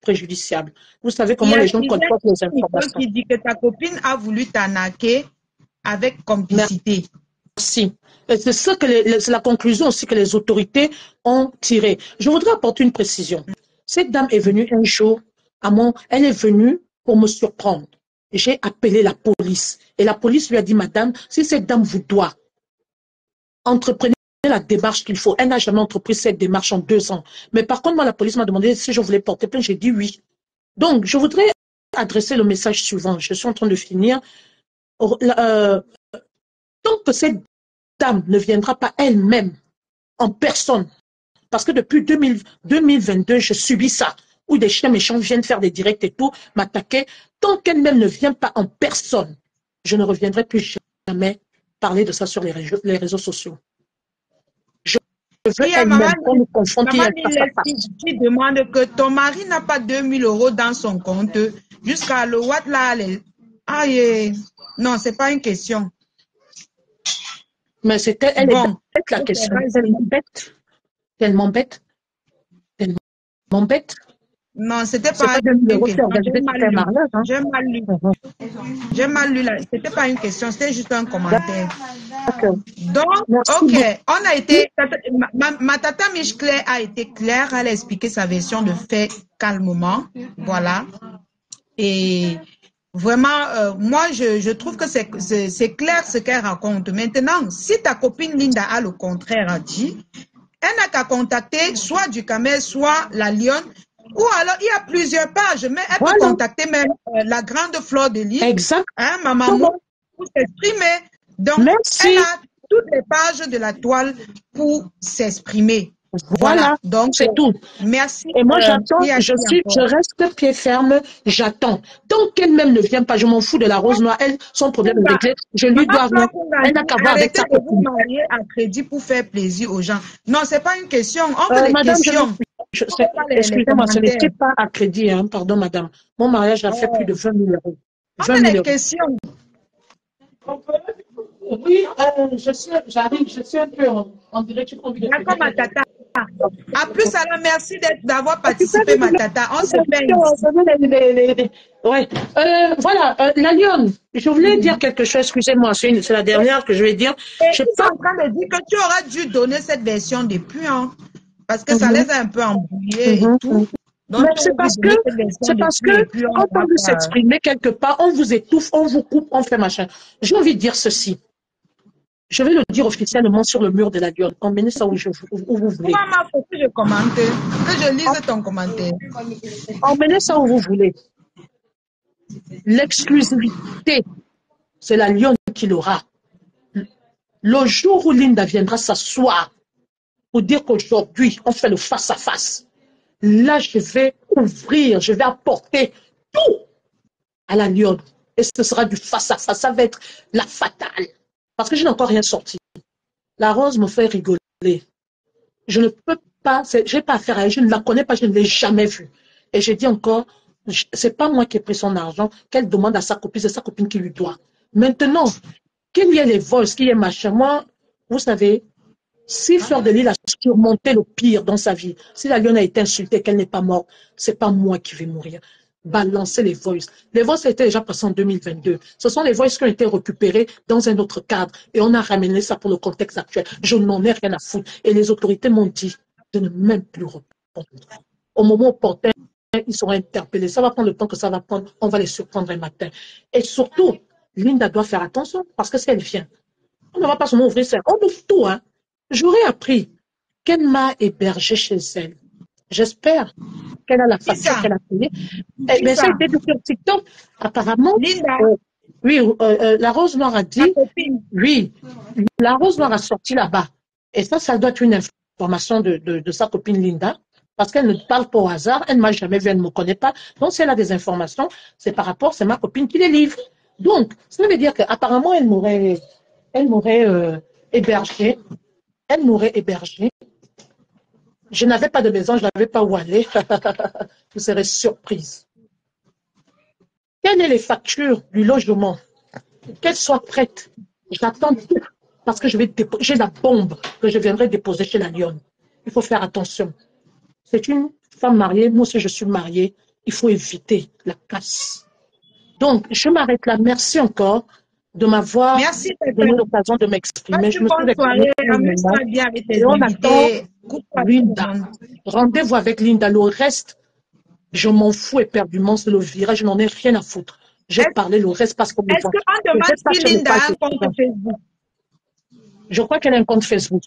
préjudiciable. Vous savez comment les gens colportent les informations. Qui dit que ta copine a voulu t'arnaquer avec complicité. Merci. C'est ce que c'est la conclusion aussi que les autorités ont tirée. Je voudrais apporter une précision. Cette dame est venue un jour elle est venue pour me surprendre. J'ai appelé la police et la police lui a dit, madame, si cette dame vous doit, entreprenez la démarche qu'il faut. Elle n'a jamais entrepris cette démarche en 2 ans. Mais par contre, moi, la police m'a demandé si je voulais porter plainte. J'ai dit oui. Donc, je voudrais adresser le message suivant. Je suis en train de finir. Tant que cette dame ne viendra pas elle-même en personne, parce que depuis 2022, je subis ça, où des chiens méchants viennent faire des directs et tout, m'attaquer. Tant qu'elle-même ne vient pas en personne, je ne reviendrai plus jamais parler de ça sur les réseaux sociaux. Je veux elle-même qu'on nous confronte. Maman qui demande que ton mari n'a pas 2000 € dans son compte jusqu'à le what là. Non, c'est pas une question. Mais c'était elle est bête la question. Elle m'embête. Elle m'embête. Non, c'était pas une question. J'ai mal lu. C'était pas une question, c'était juste un commentaire. Donc, ok, on a été. Ma tata Miche Claire a été claire, elle a expliqué sa version de fait calmement. Voilà. Et vraiment, moi, je trouve que c'est clair ce qu'elle raconte. Maintenant, si ta copine Linda a le contraire à dire, elle n'a qu'à contacter soit du Camel, soit la Lionne. Ou alors, il y a plusieurs pages, mais elle peut contacter même la grande Fleur de Lys. Exact. Hein, maman, pour s'exprimer. Donc, elle a toutes les pages de la toile pour s'exprimer. Voilà. Donc, c'est tout. Merci. Et moi, j'attends, je reste pied ferme, j'attends. Tant qu'elle-même ne vient pas, je m'en fous de la rose noire. Elle, son problème est réglé. Je lui dois rien. Elle n'a qu'à voir avec sa copine. Vous marier à crédit pour faire plaisir aux gens. Non, c'est pas une question. On veut les questions. Excusez-moi, ce n'était pas à crédit, hein, pardon madame. Mon mariage a fait plus de 20 000 €. 20 000 €. Questions. Oui, j'arrive, je suis un peu en direct. D'accord, ma tata. À plus, alors merci d'avoir participé, ma tata. On se fait. Ouais. Voilà, la Lionne, je voulais dire quelque chose, excusez-moi, c'est la dernière que je vais dire. Je suis en train de dire que tu auras dû donner cette version depuis, hein, parce que ça les a un peu embrouillés et tout. Donc, mais c'est parce que quand on veut s'exprimer quelque part, on vous étouffe, on vous coupe, on fait machin. J'ai envie de dire ceci. Je vais le dire officiellement sur le mur de la Lionne. Emmenez ça où vous voulez. Maman, faut que je commente, que je lise ton commentaire. Emmenez ça où vous voulez. L'exclusivité, c'est la Lionne qui l'aura. Le jour où Linda viendra s'asseoir pour dire qu'aujourd'hui, on fait le face-à-face, là, je vais ouvrir, je vais apporter tout à la Lionne. Et ce sera du face-à-face. Ça va être la fatale. Parce que je n'ai encore rien sorti. La rose me fait rigoler. Je ne peux pas, je n'ai pas affaire à elle, je ne la connais pas, je ne l'ai jamais vue. Et je dis encore, c'est pas moi qui ai pris son argent, qu'elle demande à sa copine, c'est sa copine qui lui doit. Maintenant, qu'il y ait les vols, qu'il y ait machin, moi, vous savez, si Fleur de Lys a surmonté le pire dans sa vie, si la Lionne a été insultée, qu'elle n'est pas morte, c'est pas moi qui vais mourir. Balancer les voices. Les voices étaient déjà passées en 2022. Ce sont les voices qui ont été récupérées dans un autre cadre et on a ramené ça pour le contexte actuel. Je n'en ai rien à foutre. Et les autorités m'ont dit de ne même plus répondre. au moment opportun, ils seront interpellés. Ça va prendre le temps que ça va prendre. On va les surprendre un matin. Et surtout, Linda doit faire attention parce que si elle vient, on ne va pas seulement ouvrir ça. On ouvre tout. Hein. J'aurais appris qu'elle m'a hébergé chez elle. J'espère qu'elle a la facture qu'elle a payée. Mais ça a été dit sur TikTok. Apparemment, Linda, oui, la Rose Noire a dit, oui, la Rose Noire a sorti là-bas. Et ça doit être une information de sa copine Linda, parce qu'elle ne parle pas au hasard, elle ne m'a jamais vu, elle ne me connaît pas. Donc, si elle a des informations, c'est par rapport, c'est ma copine qui les livre. Donc, ça veut dire qu'apparemment, elle m'aurait hébergé. Elle m'aurait hébergé. Je n'avais pas de maison, je n'avais pas où aller. Vous serez surprise. Quelles sont les factures du logement? Qu'elles soient prêtes. J'attends parce que j'ai la bombe que je viendrai déposer chez la Lyon. Il faut faire attention. C'est une femme mariée. Moi aussi, je suis mariée. Il faut éviter la casse. Donc, je m'arrête là. Merci encore de m'avoir donné l'occasion de m'exprimer. Je me suis exprimée. Et on attend Linda. Rendez-vous avec Linda. Le reste, je m'en fous éperdument. C'est le virage. Je n'en ai rien à foutre. J'ai parlé le reste parce qu'on me est-ce qu'on demande si Linda a un compte Facebook? Je crois qu'elle a un compte Facebook.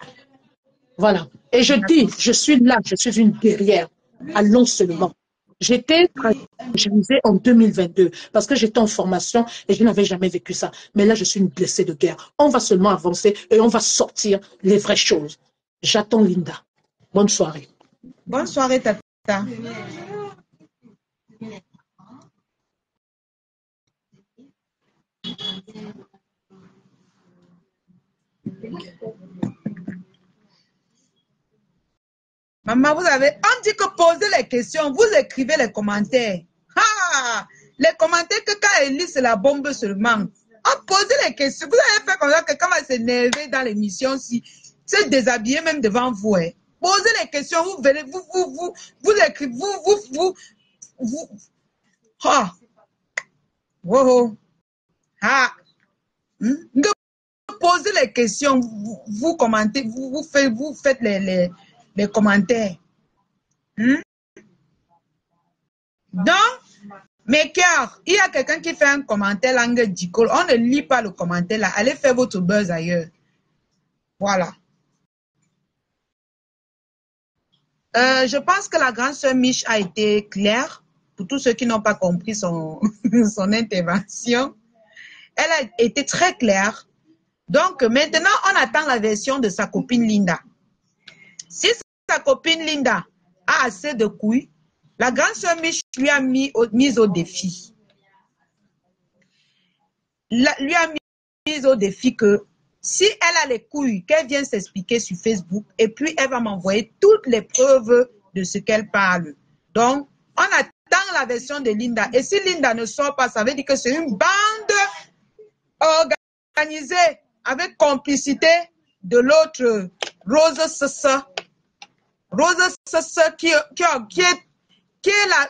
Voilà. Et je dis, je suis là, je suis une guerrière. Allons seulement. J'étais fragilisée en 2022 parce que j'étais en formation et je n'avais jamais vécu ça. Mais là, je suis une blessée de guerre. On va seulement avancer et on va sortir les vraies choses. J'attends Linda. Bonne soirée. Bonne soirée, Tata. Maman, on dit que poser les questions, vous écrivez les commentaires. Ah, les commentaires que quand elle lit, c'est la bombe seulement. On pose les questions. Vous avez fait comme ça que quand elle s'énerve dans l'émission, si c'est déshabillé même devant vous. Hein. Posez les questions, vous venez, vous écrivez, ah, wow, ah, posez les questions, vous commentez, vous faites les commentaires. Donc, mes cœurs, il y a quelqu'un qui fait un commentaire langue d'icône. On ne lit pas le commentaire là. Allez faire votre buzz ailleurs. Voilà. Je pense que la grande sœur Mich a été claire pour tous ceux qui n'ont pas compris son intervention. Elle a été très claire. Donc, maintenant, on attend la version de sa copine Linda. Si sa copine Linda a assez de couilles, la grande sœur Mich lui a mis au défi. Lui a mis au défi que si elle a les couilles, qu'elle vienne s'expliquer sur Facebook et puis elle va m'envoyer toutes les preuves de ce qu'elle parle. Donc, on attend la version de Linda. Et si Linda ne sort pas, ça veut dire que c'est une bande organisée avec complicité de l'autre Rose Sessa. Rose Sessa qui est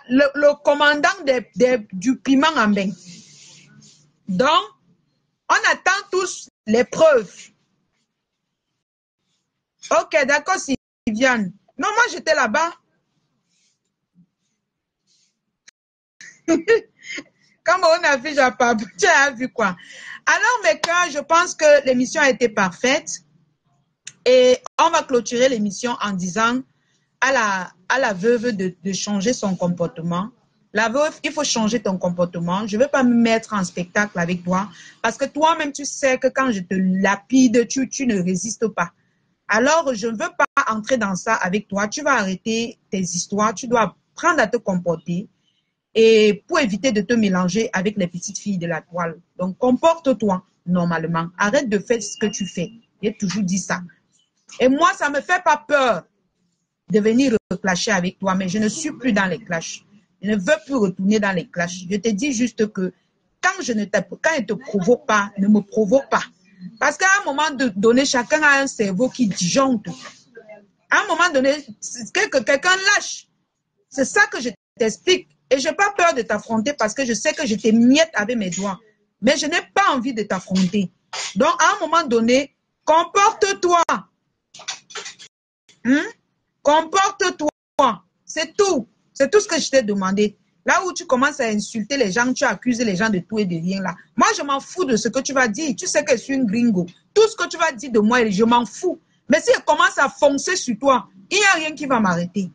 le commandant du piment en bain. Donc, on attend tous les preuves. Ok, d'accord, Sylviane. Non, moi, j'étais là-bas. Comme on a vu, tu as vu quoi? Alors, mes cœurs, je pense que l'émission a été parfaite. Et on va clôturer l'émission en disant à la veuve de changer son comportement. La veuve, il faut changer ton comportement. Je ne veux pas me mettre en spectacle avec toi parce que toi-même, tu sais que quand je te lapide, tu ne résistes pas. Alors, je ne veux pas entrer dans ça avec toi. Tu vas arrêter tes histoires. Tu dois apprendre à te comporter et pour éviter de te mélanger avec les petites filles de la toile. Donc, comporte-toi normalement. Arrête de faire ce que tu fais. J'ai toujours dit ça. Et moi, ça ne me fait pas peur de venir clasher avec toi, mais je ne suis plus dans les clashs. Je ne veux plus retourner dans les clashs. Je te dis juste que quand je ne te provoque pas, ne me provoque pas. Parce qu'à un moment donné, chacun a un cerveau qui disjoncte. À un moment donné, que quelqu'un lâche. C'est ça que je t'explique. Et je n'ai pas peur de t'affronter parce que je sais que je t'émiette avec mes doigts. Mais je n'ai pas envie de t'affronter. Donc, à un moment donné, comporte-toi. Comporte-toi. C'est tout. C'est tout ce que je t'ai demandé. Là où tu commences à insulter les gens, tu accuses les gens de tout et de rien là. Moi, je m'en fous de ce que tu vas dire. Tu sais que je suis une gringo. Tout ce que tu vas dire de moi, je m'en fous. Mais si elle commence à foncer sur toi, il n'y a rien qui va m'arrêter.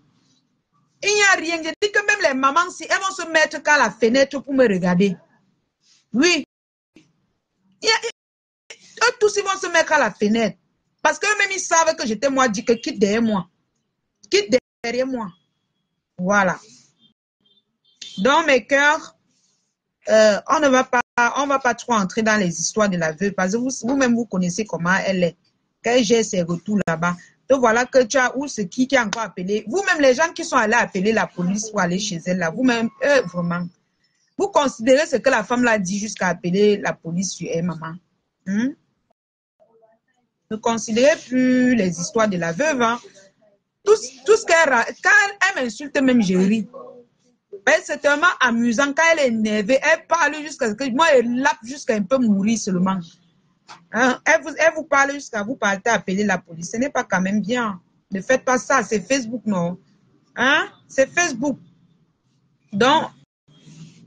Il n'y a rien. Je dis que même les mamans, si elles vont se mettre qu'à la fenêtre pour me regarder. Oui. Eux tous, ils vont se mettre à la fenêtre. Parce qu'eux-mêmes, ils savent que j'étais moi, dit que quitte derrière moi. Quitte derrière moi. Voilà. Dans mes cœurs, on ne va pas trop entrer dans les histoires de la veuve. Parce que vous-même, vous connaissez comment elle est. Quand j'ai ses retours là-bas. Donc voilà que tu as, ou ce qui a encore appelé. Vous-même, les gens qui sont allés appeler la police pour aller chez elle là. Vous-même, vraiment. Vous considérez ce que la femme l'a dit jusqu'à appeler la police sur elle, maman. Ne considérez plus les histoires de la veuve. Hein. Tout ce qu'elle... Quand elle m'insulte, même je ris. C'est tellement amusant. Quand elle est énervée, elle parle jusqu'à ce que... Moi, elle lappe jusqu'à un peu mourir seulement. Hein? Elle vous parle jusqu'à vous partez appeler la police. Ce n'est pas quand même bien. Ne faites pas ça. C'est Facebook, non? Hein? C'est Facebook. Donc,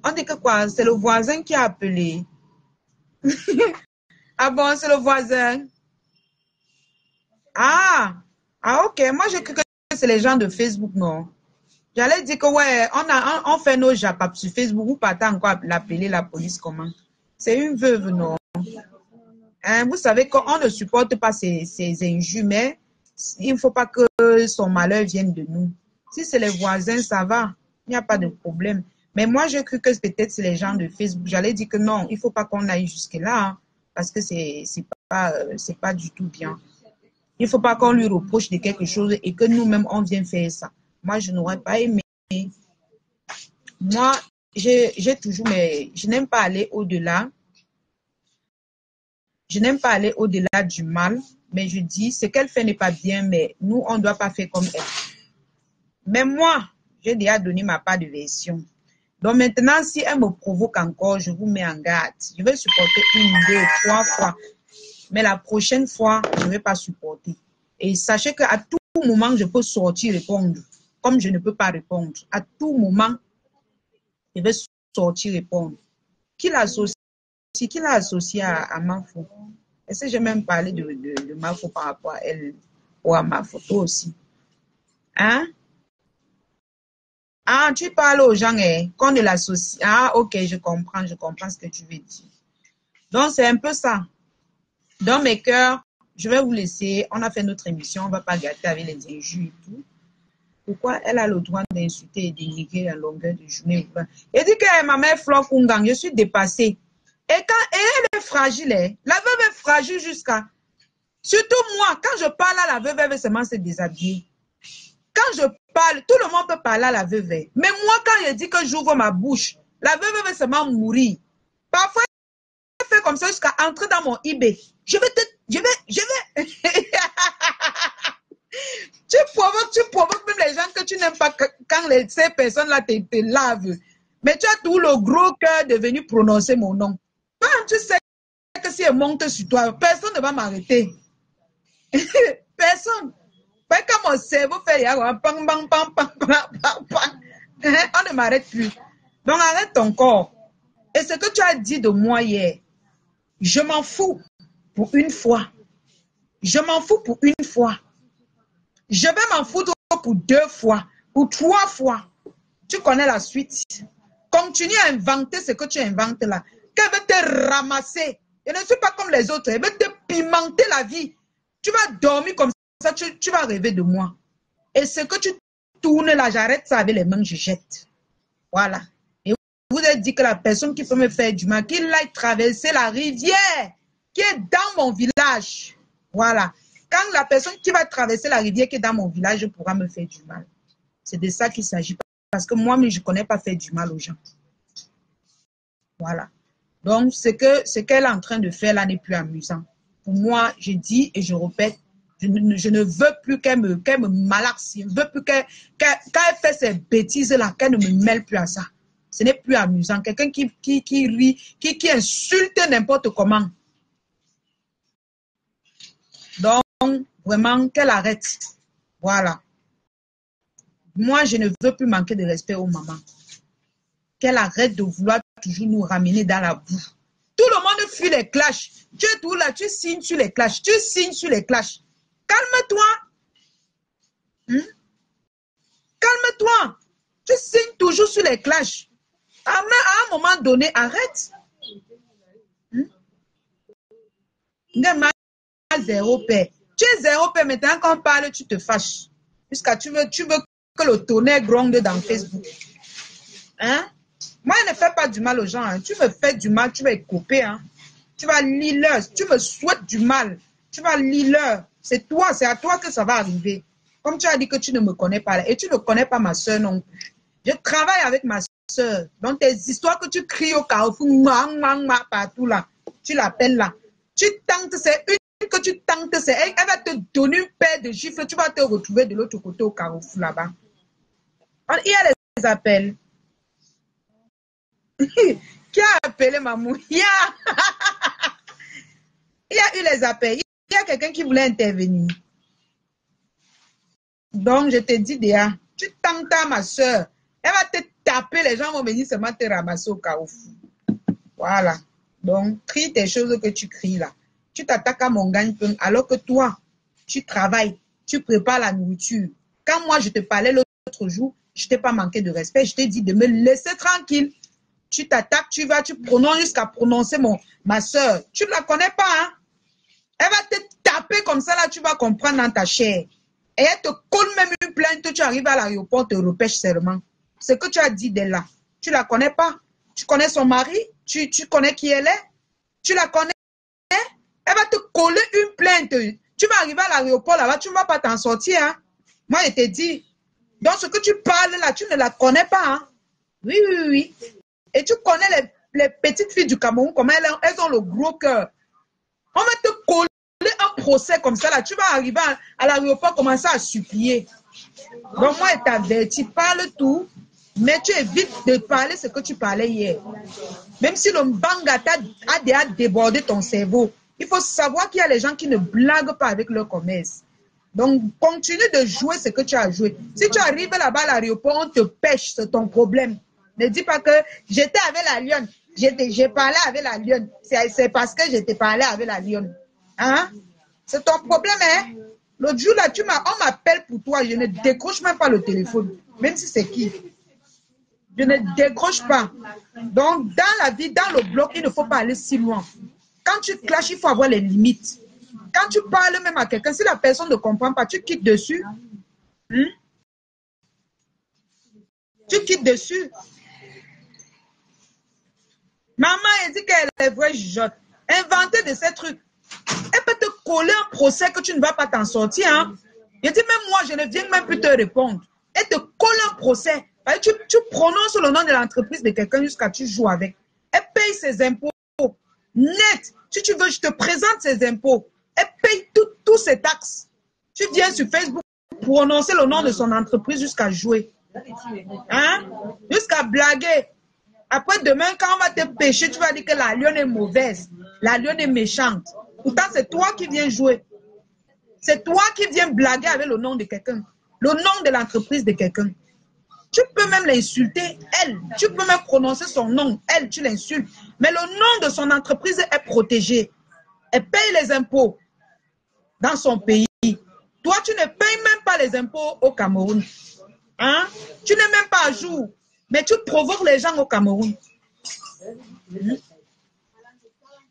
on dit que quoi? C'est le voisin qui a appelé. Ah bon, c'est le voisin. Ah, ok. Moi, je crois que c'est les gens de Facebook, non? J'allais dire que, ouais, on fait nos japap sur Facebook. Vous partez encore l'appeler la police, comment? C'est une veuve, non? Hein, vous savez qu'on ne supporte pas ces injures, mais il ne faut pas que son malheur vienne de nous. Si c'est les voisins, ça va. Il n'y a pas de problème. Mais moi, je crois que peut-être c'est les gens de Facebook. J'allais dire que non, il ne faut pas qu'on aille jusque-là, hein, parce que c'est pas du tout bien. Il ne faut pas qu'on lui reproche de quelque chose et que nous-mêmes, on vienne faire ça. Moi, je n'aurais pas aimé. Moi, j'ai toujours, mais je n'aime pas aller au-delà. Je n'aime pas aller au-delà du mal, mais je dis, ce qu'elle fait n'est pas bien, mais nous, on ne doit pas faire comme elle. Mais moi, j'ai déjà donné ma part de version. Donc maintenant, si elle me provoque encore, je vous mets en garde. Je vais supporter 1, 2, 3 fois. Mais la prochaine fois, je ne vais pas supporter. Et sachez qu'à tout moment, je peux sortir répondre. Comme je ne peux pas répondre. À tout moment, je vais sortir répondre. Qui l'associe à Mafo? Est-ce que j'ai même parlé de Mafo par rapport à elle ou à ma photo aussi? Hein? Ah, tu parles aux gens, qu'on ne l'associe. Ah, ok, je comprends ce que tu veux dire. Donc, c'est un peu ça. Dans mes cœurs, je vais vous laisser. On a fait notre émission, on ne va pas gâter avec les injures et tout. Pourquoi elle a le droit d'insulter et dénigrer la longueur de journée? Elle dit que ma mère Flore Kungang, je suis dépassée. Et elle est fragile, la veuve est fragile jusqu'à... Surtout moi, quand je parle à la veuve, elle veut seulement se déshabiller. Quand je parle, tout le monde peut parler à la veuve. Mais moi, quand je dis que j'ouvre ma bouche, la veuve veut seulement mourir. Parfois, elle fait comme ça jusqu'à entrer dans mon eBay. Je vais... Tu provoques même les gens que tu n'aimes pas quand ces personnes-là te lavent. Mais tu as tout le gros cœur de venir prononcer mon nom. Quand tu sais que si elle monte sur toi, personne ne va m'arrêter. Personne. Quand mon cerveau fait pang, pang, pang, pang, pang, pang, pang, on ne m'arrête plus. Donc arrête ton corps. Et ce que tu as dit de moi hier, je m'en fous pour une fois. Je m'en fous pour une fois. Je vais m'en foutre pour 2 fois, pour 3 fois. Tu connais la suite. Continue à inventer ce que tu inventes là. Qu'elle veut te ramasser. Je ne suis pas comme les autres. Elle veut te pimenter la vie. Tu vas dormir comme ça, tu vas rêver de moi. Et ce que tu tournes là, j'arrête ça avec les mains, je jette. Voilà. Et vous avez dit que la personne qui peut me faire du mal, qu'il aille traverser la rivière qui est dans mon village. Voilà. Quand la personne qui va traverser la rivière qui est dans mon village pourra me faire du mal. C'est de ça qu'il s'agit. Parce que moi-même, je ne connais pas faire du mal aux gens. Voilà. Donc, ce qu'elle est en train de faire là n'est plus amusant. Pour moi, je dis et je répète, je ne veux plus qu'elle me malaxe. Je ne veux plus quand elle fait ces bêtises-là, qu'elle ne me mêle plus à ça. Ce n'est plus amusant. Quelqu'un qui rit, qui insulte n'importe comment. Donc, vraiment, qu'elle arrête. Voilà. Moi, je ne veux plus manquer de respect aux mamans. Qu'elle arrête de vouloir toujours nous ramener dans la boue. Tout le monde fuit les clashs. Tu es tout là, tu signes sur les clashs. Tu signes sur les clashs. Calme-toi. Calme-toi. Tu signes toujours sur les clashs. À un moment donné, arrête. Zéro paix. Tu es zéro paix, maintenant quand on parle, tu te fâches. Jusqu'à tu veux que le tonnerre gronde dans Facebook. Hein? Moi, je ne fais pas du mal aux gens. Hein. Tu me fais du mal, tu vas couper. Hein. Tu vas lire leur. Tu me souhaites du mal. Tu vas lire leur. C'est toi, c'est à toi que ça va arriver. Comme tu as dit que tu ne me connais pas. Là, et tu ne connais pas ma soeur non plus. Je travaille avec ma soeur. Donc, tes histoires que tu cries au carrefour, partout là. Tu l'appelles là. Tu tentes, c'est une que tu tentes, c'est elle va te donner une paire de gifles. Tu vas te retrouver de l'autre côté au carrefour là-bas. Il y a les appels. Qui a appelé Mamou? Il y a eu les appels. Il y a quelqu'un qui voulait intervenir. Donc, je te dis déjà, tu tentes à ma soeur. Elle va te taper, les gens vont venir seulement te ramasser au carrefour. Voilà. Donc, crie tes choses que tu cries là. Tu t'attaques à mon gagne-pain alors que toi, tu travailles, tu prépares la nourriture. Quand moi, je te parlais l'autre jour, je ne t'ai pas manqué de respect. Je t'ai dit de me laisser tranquille. Tu t'attaques, tu vas, tu prononces jusqu'à prononcer ma soeur. Tu ne la connais pas, hein? Elle va te taper comme ça, là, tu vas comprendre dans ta chair. Et elle te colle même une plainte, tu arrives à l'aéroport, te repêche seulement. Ce que tu as dit d'elle là, tu ne la connais pas. Tu connais son mari, tu connais qui elle est, tu la connais. Elle va te coller une plainte. Tu vas arriver à l'aéroport là-bas, tu ne vas pas t'en sortir, hein? Moi, je te dis, donc ce que tu parles là, tu ne la connais pas, hein? Oui, oui, oui. Et tu connais les petites filles du Cameroun, comment elles ont le gros cœur. On va te coller un procès comme ça, là. Tu vas arriver à l'aéroport, commencer à supplier. Donc, moi, je t'avertis, parle tout, mais tu évites de parler ce que tu parlais hier. Même si le banga a déjà débordé ton cerveau, il faut savoir qu'il y a les gens qui ne blaguent pas avec leur commerce. Donc, continue de jouer ce que tu as joué. Si tu arrives là-bas à l'aéroport, on te pêche, c'est ton problème. Ne dis pas que j'étais avec la lionne. J'ai parlé avec la lionne. C'est parce que j'étais parlé avec la lionne. Hein? C'est ton problème, hein? L'autre jour, là, on m'appelle pour toi. Je ne décroche même pas le téléphone. Même si c'est qui. Je ne décroche pas. Donc, dans la vie, dans le bloc, il ne faut pas aller si loin. Quand tu clashes, il faut avoir les limites. Quand tu parles même à quelqu'un, si la personne ne comprend pas, tu quittes dessus. Tu quittes dessus. Maman, elle dit qu'elle est vraie jugeote. Inventer de ces trucs. Elle peut te coller un procès que tu ne vas pas t'en sortir. Hein? Je dis même moi, je ne viens même plus te répondre. Elle te colle un procès. Tu prononces le nom de l'entreprise de quelqu'un jusqu'à tu joues avec. Elle paye ses impôts. Net. Si tu veux, je te présente ses impôts. Elle paye tous ses taxes. Tu viens sur Facebook prononcer le nom de son entreprise jusqu'à jouer. Hein? Jusqu'à blaguer. Après, demain, quand on va te pêcher, tu vas dire que la lionne est mauvaise. La lionne est méchante. Pourtant, c'est toi qui viens jouer. C'est toi qui viens blaguer avec le nom de quelqu'un. Le nom de l'entreprise de quelqu'un. Tu peux même l'insulter, elle. Tu peux même prononcer son nom. Elle, tu l'insultes. Mais le nom de son entreprise est protégé. Elle paye les impôts dans son pays. Toi, tu ne payes même pas les impôts au Cameroun. Hein? Tu n'es même pas à jour. Mais tu provoques les gens au Cameroun.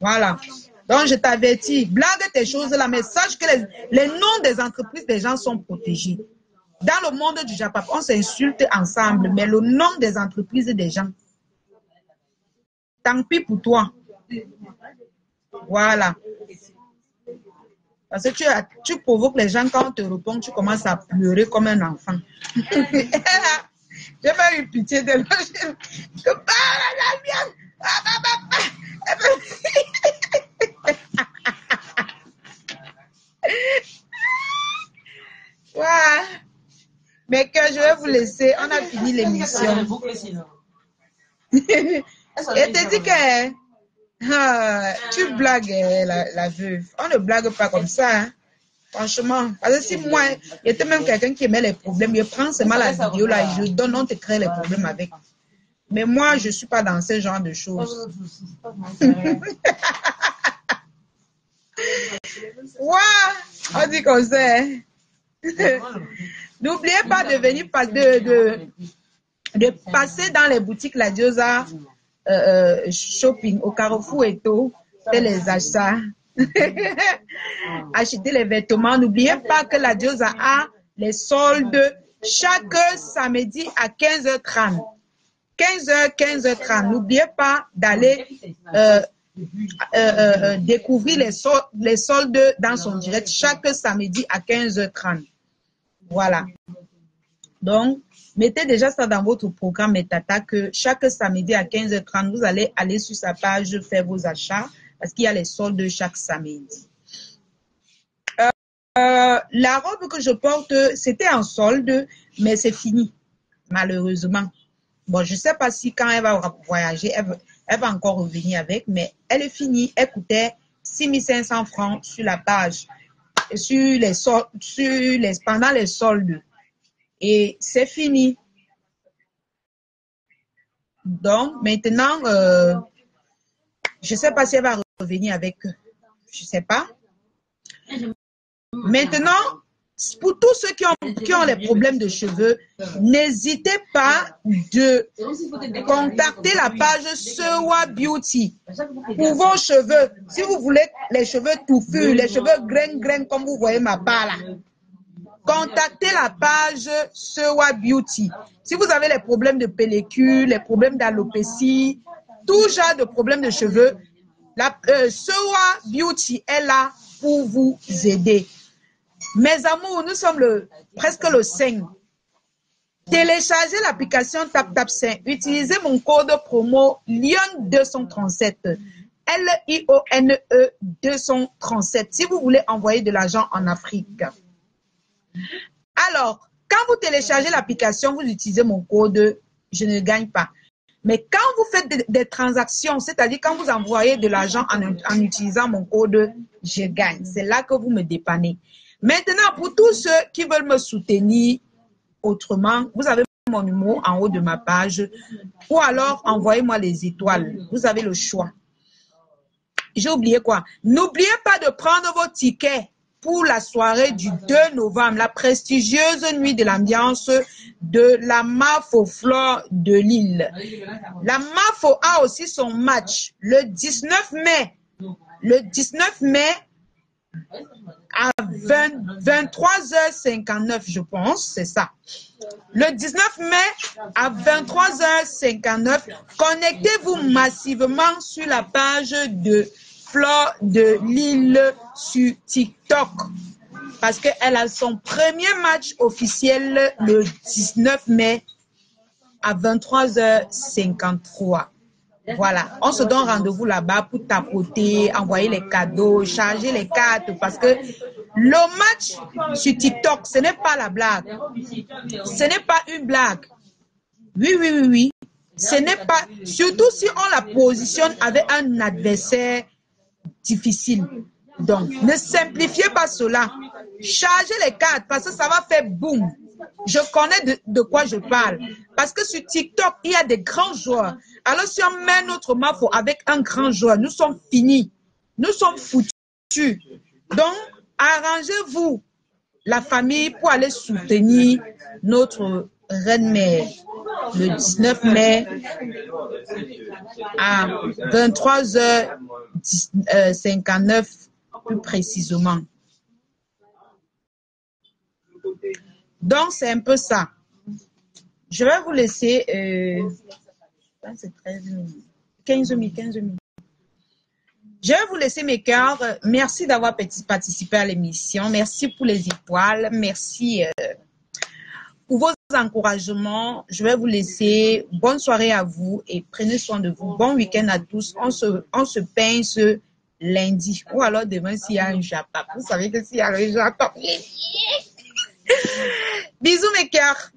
Voilà. Donc, je t'avertis, blague tes choses là, mais sache que les noms des entreprises des gens sont protégés. Dans le monde du Japon, on s'insulte ensemble, mais le nom des entreprises des gens, tant pis pour toi. Voilà. Parce que tu provoques les gens, quand on te répond, tu commences à pleurer comme un enfant. J'ai pas eu pitié de l'autre. Je parle à la mienne. Ouais. Mais que je vais vous laisser. On a fini l'émission. Et te dis que tu blagues la veuve. On ne blague pas comme ça. Hein? Franchement. Parce que si moi, il y était même quelqu'un qui aimait les problèmes, je prends seulement la vidéo là et je donne, on te crée les problèmes avec. Mais moi, je ne suis pas dans ce genre de choses. Ouais, on dit comme ça. N'oubliez pas de venir de passer dans les boutiques La Diosa shopping au Carrefour et tout, faire les achats. Acheter les vêtements. N'oubliez pas que La Diosa a les soldes chaque samedi à 15h30. 15h, 15h30. N'oubliez pas d'aller découvrir les soldes dans son direct chaque samedi à 15h30. Voilà. Donc, mettez déjà ça dans votre programme Metata que chaque samedi à 15h30, vous allez aller sur sa page faire vos achats parce qu'il y a les soldes chaque samedi. La robe que je porte, c'était en solde, mais c'est fini, malheureusement. Bon, je ne sais pas si quand elle va voyager, elle va encore revenir avec, mais elle est finie. Elle coûtait 6 500 francs sur la page, pendant les soldes. Et c'est fini. Donc, maintenant, je ne sais pas si elle va revenir avec. Je ne sais pas. Maintenant, pour tous ceux qui ont les problèmes de cheveux, n'hésitez pas de contacter la page Sewa Beauty pour vos cheveux. Si vous voulez les cheveux touffus, les cheveux grain comme vous voyez ma part là, contactez la page Sewa Beauty. Si vous avez les problèmes de pellicule, les problèmes d'alopécie, tout genre de problèmes de cheveux, la Sewa Beauty est là pour vous aider. Mes amours, nous sommes presque le 5. Téléchargez l'application TapTapSend. Utilisez mon code promo LION237. LIONE 237. Si vous voulez envoyer de l'argent en Afrique. Alors, quand vous téléchargez l'application, vous utilisez mon code, je ne gagne pas. Mais quand vous faites des transactions, c'est-à-dire quand vous envoyez de l'argent en utilisant mon code, je gagne. C'est là que vous me dépannez. Maintenant, pour tous ceux qui veulent me soutenir autrement, vous avez mon numéro en haut de ma page ou alors envoyez-moi les étoiles. Vous avez le choix. J'ai oublié quoi? N'oubliez pas de prendre vos tickets pour la soirée du 2 novembre, la prestigieuse nuit de l'ambiance de la MAFO Flore de Lille. La MAFO a aussi son match le 19 mai. Le 19 mai à 23h59, je pense, c'est ça. Le 19 mai à 23h59, connectez-vous massivement sur la page de Flore de Lille sur TikTok parce qu'elle a son premier match officiel le 19 mai à 23h53. Voilà, on se donne rendez-vous là-bas pour tapoter, envoyer les cadeaux, charger les cartes parce que le match sur TikTok, ce n'est pas la blague. Ce n'est pas une blague. Oui. Ce n'est pas, surtout si on la positionne avec un adversaire difficile. Donc, ne simplifiez pas cela. Chargez les cartes parce que ça va faire boum. Je connais de quoi je parle. Parce que sur TikTok, il y a des grands joueurs. Alors, si on met notre MAFO avec un grand joueur, nous sommes finis. Nous sommes foutus. Donc, arrangez-vous, la famille, pour aller soutenir notre reine-mère le 19 mai à 23h59, plus précisément. Donc, c'est un peu ça. Je vais vous laisser... c'est 13 minutes. 15 minutes. Je vais vous laisser mes cœurs. Merci d'avoir participé à l'émission. Merci pour les étoiles. Merci pour vos encouragements. Je vais vous laisser. Bonne soirée à vous et prenez soin de vous. Bon week-end à tous. On se pince lundi. Ou alors demain s'il y a un Japap. Vous savez que s'il y a un Japap. Bisous mes cœurs.